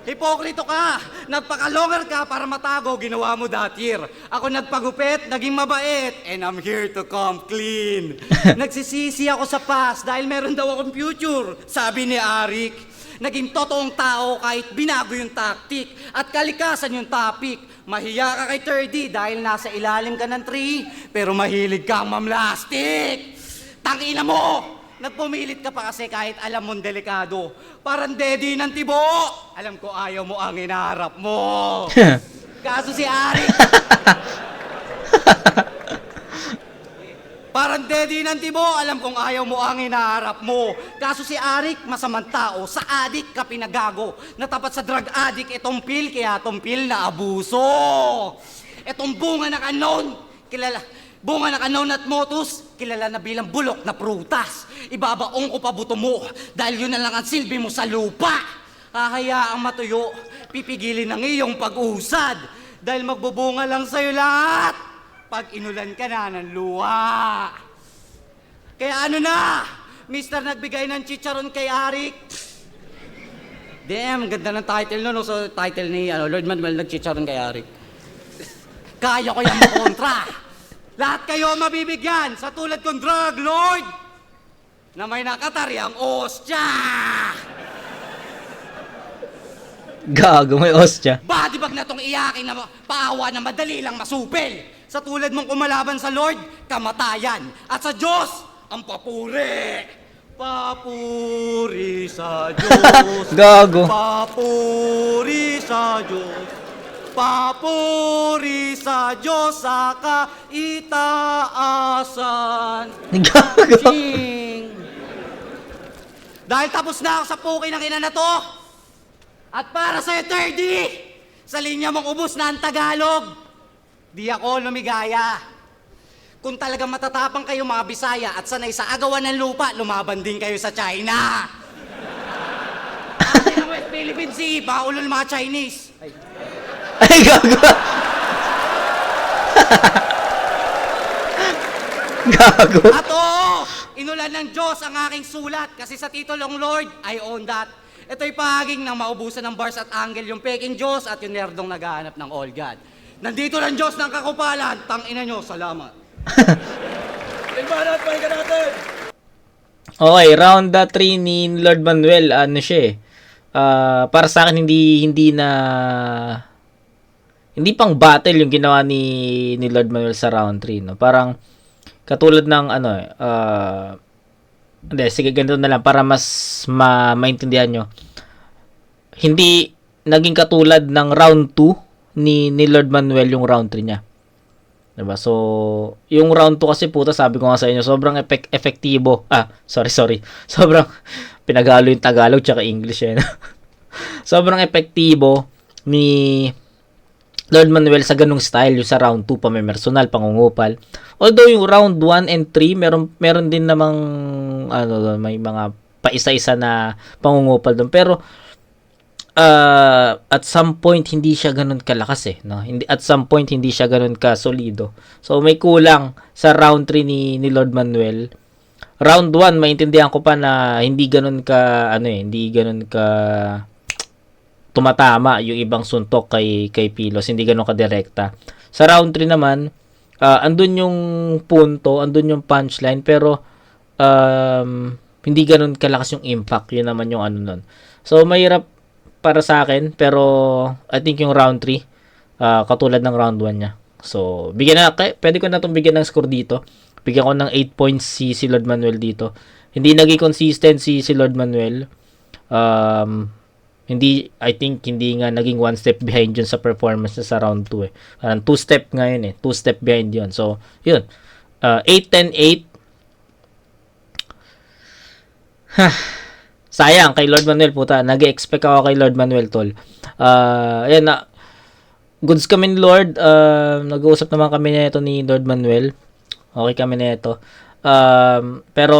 Hipokrito ka! Nagpaka-longer ka para matago, ginawa mo that year. Ako nagpagupit, naging mabait, and I'm here to come clean. Nagsisisi ako sa past dahil meron daw akong future, sabi ni Arik. Naging totoong tao kahit binago yung tactic at kalikasan yung topic. Mahiya ka kay 30 dahil nasa ilalim ka ng tree, pero mahilig kang mamlastik. Tangina mo! Nagpumilit ka pa kasi kahit alam mong delikado. Parang daddy ng tibo. Alam ko ayaw mo ang hinaharap mo. Kaso si Arik. Parang daddy ng tibo. Alam kong ayaw mo ang hinaharap mo. Kaso si Arik, masamang tao. Sa adik ka pinagago. Natapat sa drug addict itong pill, kaya itong pill na abuso. Itong bunga na kanon. Bunga na kanon at motus, kilala na bilang bulok na prutas. Ibabaong ko pa buto mo dahil yun na lang ang silbi mo sa lupa. Hahayaang matuyo, pipigilin ng iyong pag-usad dahil magbubunga lang sa'yo lahat pag inulan ka na ng luha. Kaya ano na, Mr. Nagbigay ng chicharon kay Arik. Damn, ganda ng title no? So, title ni Lord Manuel nagchicharon kay Arik. Kaya ko yung kontra. Lahat kayo mabibigyan sa tulad kong drug lord na may nakatariang ostya. Gago, may ostya. Body bag na tong iyakin na paawa na madali lang masupil. Sa tulad mong kumalaban sa Lord, kamatayan. At sa Diyos, ang papuri. Papuri sa Diyos. Gago. Papuri sa Diyos. Papuri sa Diyos sa kaitaasan. Gago. Ching. Dahil tapos na ako sa puki ng ina na to. At para sa'yo, 30, sa linya mong ubos na ang Tagalog, di ako lumigaya. Kung talagang matatapang kayo mga Bisaya at sanay sa agawan ng lupa, lumaban din kayo sa China. Atin ang West Philippine Sea, baka ulo ng mga Chinese. Ay, gago. Gago. At oo, inulan ng Diyos ang aking sulat kasi sa titulong Lord, I own that. Ito'y pahaging ng maubusan ng bars at angle yung peking Diyos at yung nerdong naghahanap ng all God. Nandito ng Diyos ng kakupalan, tangina nyo, salamat. Ilmahan at pahinga natin! Okay, round 3 ni Lord Manuel, ano siya eh. Para sa akin hindi pang battle yung ginawa ni Lord Manuel sa round 3, no. Parang katulad ng hindi, sige, ganito na lang para mas maintindihan nyo. Hindi naging katulad ng round 2 ni Lord Manuel yung round 3 niya. Diba? So, yung round 2 kasi puta, sabi ko nga sa inyo, sobrang efektibo. Sorry. Sobrang pinagalo yung Tagalog tsaka English eh. Sobrang efektibo ni Lord Manuel sa ganung style, yung sa round 2 pamimersonal, pangungupal. Although yung round 1 and 3 meron din namang may mga paisa-isa na pangungupal doon, pero at some point hindi siya ganoon kalakas eh, no? At some point hindi siya ganoon ka solido. So may kulang sa round 3 ni Lord Manuel. Round 1 maintindihan ko pa na hindi ganoon ka hindi ganoon ka tumatama yung ibang suntok kay Pilos, hindi ganoon ka direkta. Sa round 3 naman, andun yung punto, andun yung punchline, pero hindi ganoon kalakas yung impact. Yun naman yung nun. So mahirap para sa akin, pero I think yung round 3 katulad ng round 1 niya. So pwede ko na itong bigyan ng score dito. Bigyan ko ng 8 points si Lord Manuel dito. Hindi naging consistent si Lord Manuel. I think hindi nga naging 1 step behind yun sa performance niya sa round 2 eh. Parang 2 step nga yun eh. 2 step behind yun. So, yun. 8-10-8. Sayang kay Lord Manuel, puta. Nag-expect ako kay Lord Manuel, tol. Ayan na. Goods kami ni Lord. Nag-uusap naman kami na ito ni Lord Manuel. Okay kami na ito. Pero,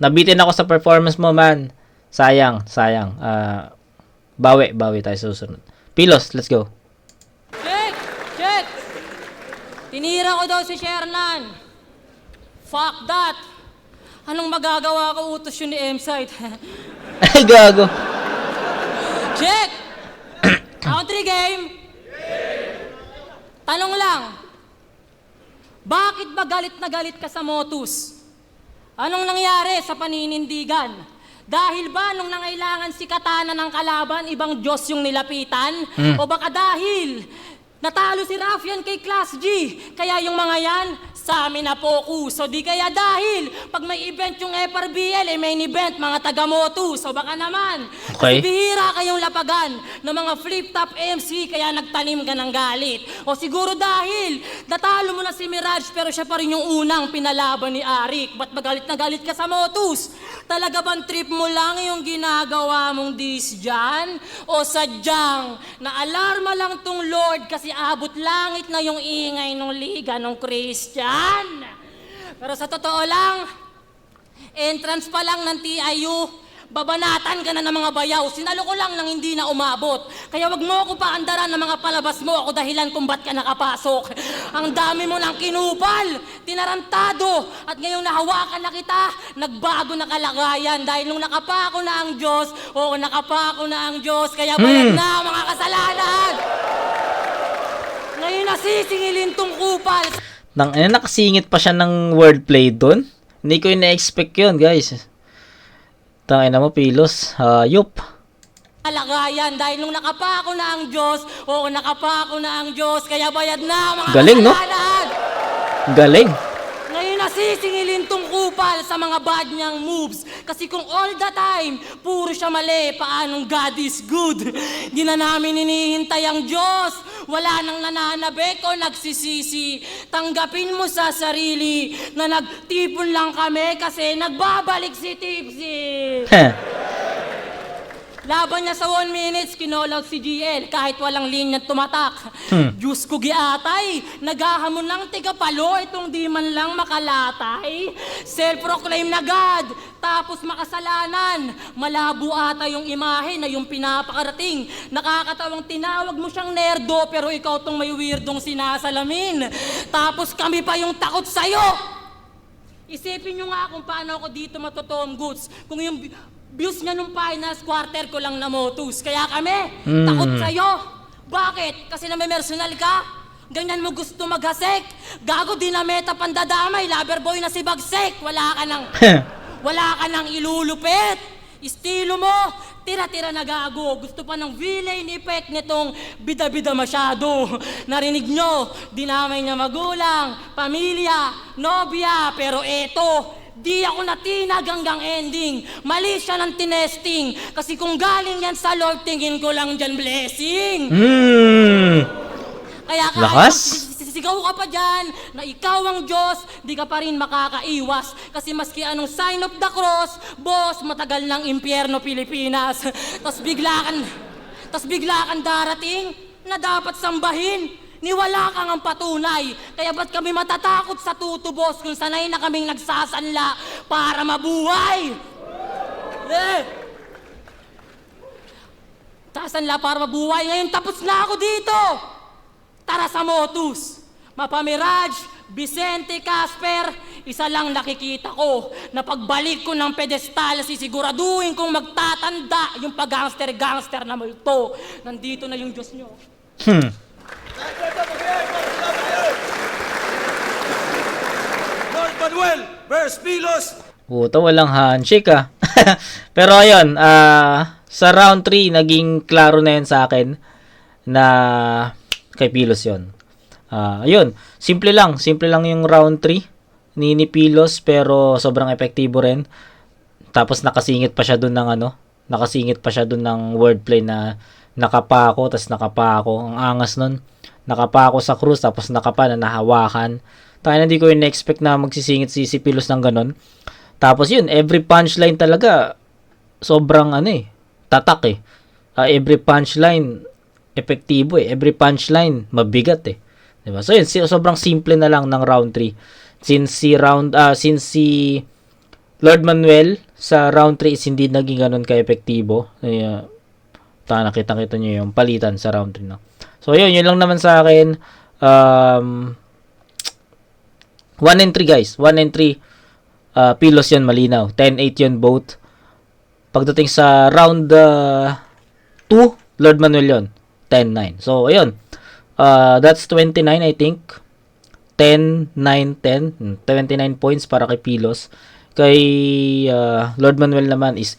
nabitin ako sa performance mo, man. Sayang. Bawi tayo sa susunod. Pilos, let's go. Check! Tinira ko daw si Shernan. Fuck that! Anong magagawa ko, utos yun ni M-Site? Ay, gago. Check! Country game! Tanong lang, bakit ba galit na galit ka sa Motus? Anong nangyari sa paninindigan? Dahil ba nung nangailangan si Katana ng kalaban, ibang Diyos yung nilapitan? O baka dahil natalo si Raffian kay Class G, kaya yung mga yan, sa amin na focus. So di kaya dahil pag may event yung FRBL, main event, mga taga-Motus. So baka naman, Okay. kasi bihira kayong lapagan ng mga flip-top MC, kaya nagtanim ka ng galit. O siguro dahil natalo mo na si Mirage, pero siya pa rin yung unang pinalaban ni Arik. Ba't magalit na galit ka sa Motus? Talaga bang trip mo lang yung ginagawa mong dis dyan? O sadyang naalarma lang tong Lord kasi abot langit na yung ingay ng liga ng Christian? Pero sa totoo lang, entrance pa lang ng TIU, babanatan ka na ng mga bayaw. Sinalo ko lang nang hindi na umabot. Kaya wag mo ako paandaran ng mga palabas mo ako dahilan kung ba't ka nakapasok. Ang dami mo ng kinupal, tinarantado, at ngayong nahawakan na kita, nagbago na kalagayan dahil nung nakapako na ang Diyos, kaya bayad na ang mga kasalanan. Ngayon nasisingilin tong kupal. Nakasingit pa siya ng wordplay doon. Hindi ko ina-expect yun, guys. Tangina mo, Pilos. Yup. Kalagayan dahil nung nakapako na ang Diyos, kaya bayad na ang mga Galing, no? kasalanan. Galing. Ngayon nasisingilin tong kupal sa mga bad niyang moves. Kasi kung all the time, puro siya mali, paanong God is good? Di na namin hinihintay ang Diyos. Wala nang nananabik o nagsisisi. Tanggapin mo sa sarili na nagtipon lang kami kasi nagbabalik si Tipsy. Laban niya sa 1 minutes, kinall out si GL kahit walang linyang tumatak. Diyos ko giatay, naghahamon ng tigapalo itong di man lang makalatay. Self-proclaim na God, tapos makasalanan. Malabo ata yung imahe na yung pinapakarating. Nakakatawang tinawag mo siyang nerdo pero ikaw tong may weirdong sinasalamin. Tapos kami pa yung takot sa'yo. Isipin nyo nga kung paano ako dito matotoong goods. Kung yung views niya nung finals, quarter ko lang na motus. Kaya kami, takot sa'yo. Bakit? Kasi namemersonal ka? Ganyan mo gusto maghasik? Gago, di na meta pandadamay. Lover boy na si Bagsek. Wala ka nang ilulupit. Estilo mo, tira-tira na gago. Gusto pa ng villain effect nitong bida-bida masyado. Narinig nyo, dinamay niya magulang, pamilya, nobya. Pero eto, di ako natinag hanggang ending. Mali siya ng tinesting. Kasi kung galing yan sa Lord, tingin ko lang dyan blessing. Kaya Lakas? sisigaw ka pa dyan na ikaw ang Diyos, di ka pa rin makakaiwas. Kasi maski anong sign of the cross, boss, matagal ng impyerno Pilipinas. Tapos bigla kang darating na dapat sambahin. Niwala kang ang patunay. Kaya ba't kami matatakot sa tutubos kung sanay na kaming nagsasanla para mabuhay? Sasanla para mabuhay. Ngayon tapos na ako dito. Tara sa Motus. Mapamirage, Vicente, Casper, isa lang nakikita ko na pagbalik ko ng pedestal, sisiguraduhin kong magtatanda yung pag-gangster-gangster na multo. Nandito na yung Diyos nyo. Lord Manuel versus Pilos. Puta, walang handshake ah. Pero ayun, sa round 3, naging klaro na yun sa akin na kay Pilos yun. Ayun, simple lang yung round 3 ni Pilos, pero sobrang epektibo rin. Tapos nakasingit pa siya dun ng wordplay na nakapako, tas nakapako. Ang angas nun. Nakapako sa krus, tapos nakapa na nahawakan. Tayo hindi ko in-expect na magsisingit si Pilos ng ganon. Tapos yun, every punchline talaga, sobrang tatak eh. Every punchline, epektibo eh. Every punchline, mabigat eh. Diba? So yun, sobrang simple na lang ng round 3. Since si Lord Manuel sa round 3 is hindi naging ganun ka-epektibo. Nakita-kita nyo yung palitan sa round 3 na. So yun lang naman sa akin. 1 and 3 guys. 1 and 3. Pilos yun, malinaw. 10-8 yun both. Pagdating sa round 2, Lord Manuel yun. 10-9. So, ayun. That's 29, I think. 10-9-10. 29 points para kay Pilos. Kay Lord Manuel naman is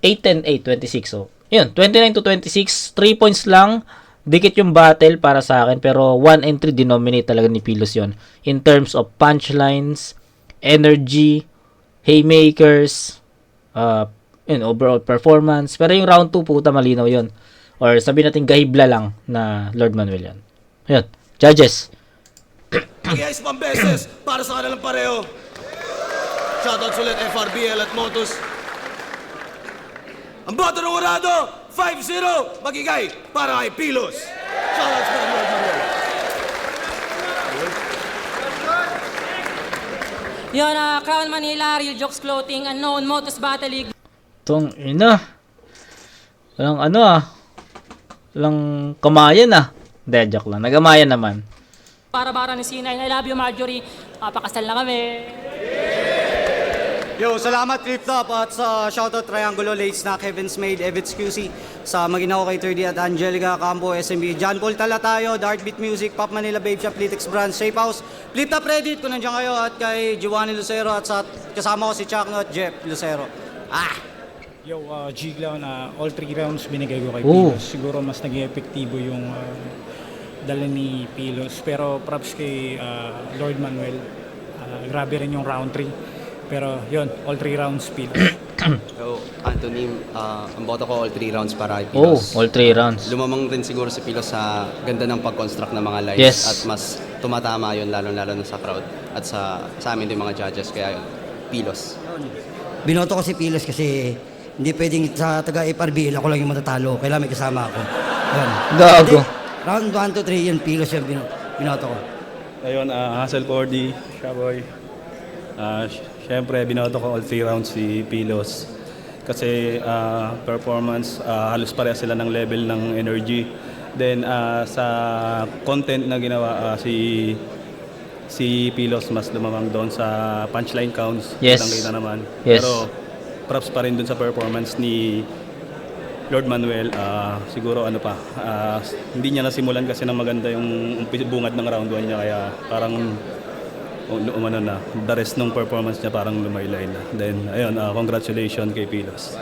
8-10-8, 26. So, yun. 29-26. 3 points lang. Dikit yung battle para sa akin. Pero 1 and 3 denominate talaga ni Pilos yun. In terms of punchlines, energy, haymakers, overall performance. Pero yung round 2, puta, malinaw yun. Or sabi natin gahibla lang na Lord Manuel yan. Ayun, judges. Guys, pambeses para sa kanilang pareho. Shoutout ulit FRBL at Motus. Ang boto ng Urado, 5-0, magigay para kay Pilos. Shoutout sa Lord Manuel. Yun, Crown Manila, Real Jokes Clothing, Unknown, Motus Battle League. Tong ina. Walang walang kamayan ah. Hindi, joke lang. Nagamayan naman. Para-bara ni C9, I love you Marjorie. Papakasal na kami. Yo, salamat Flip Top at sa shoutout Triangulo Lates na Kevin's Made, Evits QC, sa Maginaw kay 30 at Angelica Campo, SMB, John Paul Talatayo, Dartbeat Music, Pop Manila Babe Shop, Litex Brand, Safe House, Flip Top Reddit kung nandiyan kayo, at kay Giovanni Lucero at sa kasama ko si Chuck at Jeff Lucero. Yo, G-Clown, all 3 rounds binigay ko kay Oh. Pilos. Siguro mas naging epektibo yung dala ni Pilos. Pero props kay Lord Manuel. Grabe rin yung round 3. Pero yun, all 3 rounds Pilos. So, Anthony, ang boto ko all 3 rounds para kay Oh, Pilos. all 3 rounds. Lumamang rin siguro si Pilos sa ganda ng pag-construct ng mga lines. Yes. At mas tumatama yun, lalo-lalo na sa crowd. At sa amin din mga judges, kaya yun, Pilos. Binoto ko si Pilos kasi Hindi pwedeng sa taga-FRBL ako lang yung matatalo. Kailangan may kasama ako. Yan. Gago. Hindi, round 1 to 3 yun, Pilos yung binoto ko. Ayun, Hassel Cordy, Shaboy. Siyempre, binoto ko all 3 rounds si Pilos. Kasi performance, halos pareha sila ng level ng energy. Then sa content na ginawa, si Pilos mas lumamang doon sa punchline counts. Yes. Kitang-kita naman. Yes. Pero props pa rin doon sa performance ni Lord Manuel. Siguro hindi niya nasimulan kasi ng maganda yung bungad ng round 1 niya, kaya parang the rest ng performance niya parang lumaylay na. Then ayun, congratulations kay Pilos.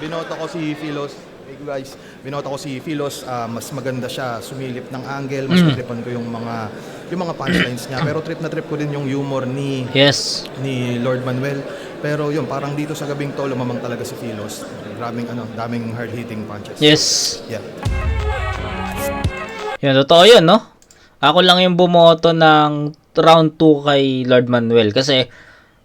Binoto ko si Philos. Hey guys, binoto ko si Philos. Mas maganda siya sumilip ng angle, mas tripan ko yung mga punchlines niya. Pero trip na trip ko din yung humor ni Lord Manuel. Pero yun, parang dito sa gabing to, lumamang talaga si Philos. Daming hard-hitting punches. Yes. Yeah. Yun, totoo yun, no? Ako lang yung bumoto ng round 2 kay Lord Manuel. Kasi,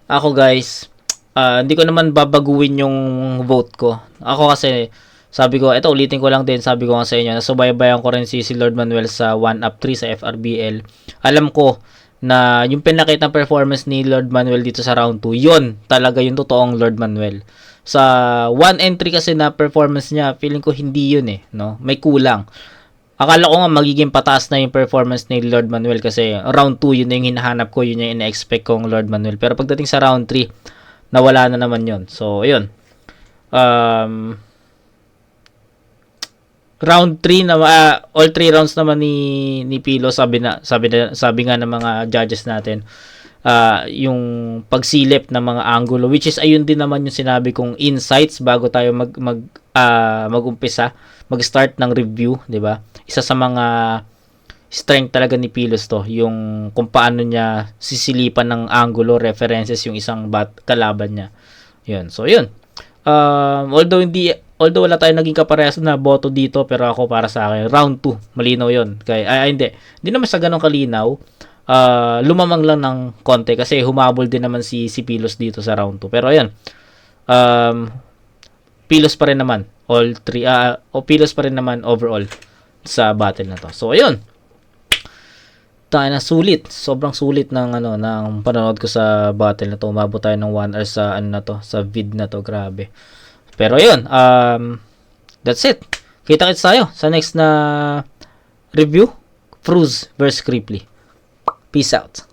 ako guys, hindi ko naman babaguhin yung vote ko. Ako kasi, sabi ko, eto ulitin ko lang din, sabi ko nga sa inyo, nasubaybayan ko rin si Lord Manuel sa 1-up 3 sa FRBL. Alam ko na yung pinakita performance ni Lord Manuel dito sa round 2, yun talaga yung totoong Lord Manuel. Sa 1 entry kasi na performance niya, feeling ko hindi yun no? May kulang. Akala ko nga magiging pataas na yung performance ni Lord Manuel kasi round 2 yun na yung hinahanap ko, yun yung ina-expect kong Lord Manuel. Pero pagdating sa round 3, nawala na naman yun. So, yun. Round 3 na all 3 rounds naman ni Pilo, sabi nga ng mga judges natin, yung pagsilip ng mga angulo, which is ayun din naman yung sinabi kong insights bago tayo mag-start ng review, 'di ba? Isa sa mga strength talaga ni Pilos to, yung kung paano niya sisilipan ng angulo, references yung isang kalaban niya. Yun. So, yun. Although wala tayong naging kaparehas na boto dito, pero ako para sa akin, round 2, malinaw yun. Kaya, hindi naman sa ganong kalinaw, lumamang lang ng konti kasi humabol din naman si Pilos dito sa round 2. Pero, yun. Pilos pa rin naman, Pilos pa rin naman overall sa battle na to. So, ayun. Tayo na sulit. Sobrang sulit ng panonood ko sa battle na to. Umabot tayo ng 1 hour sa sa vid na to. Grabe. Pero yun, that's it. Kita-kits tayo sa next na review. Fruz vs Creeply. Peace out.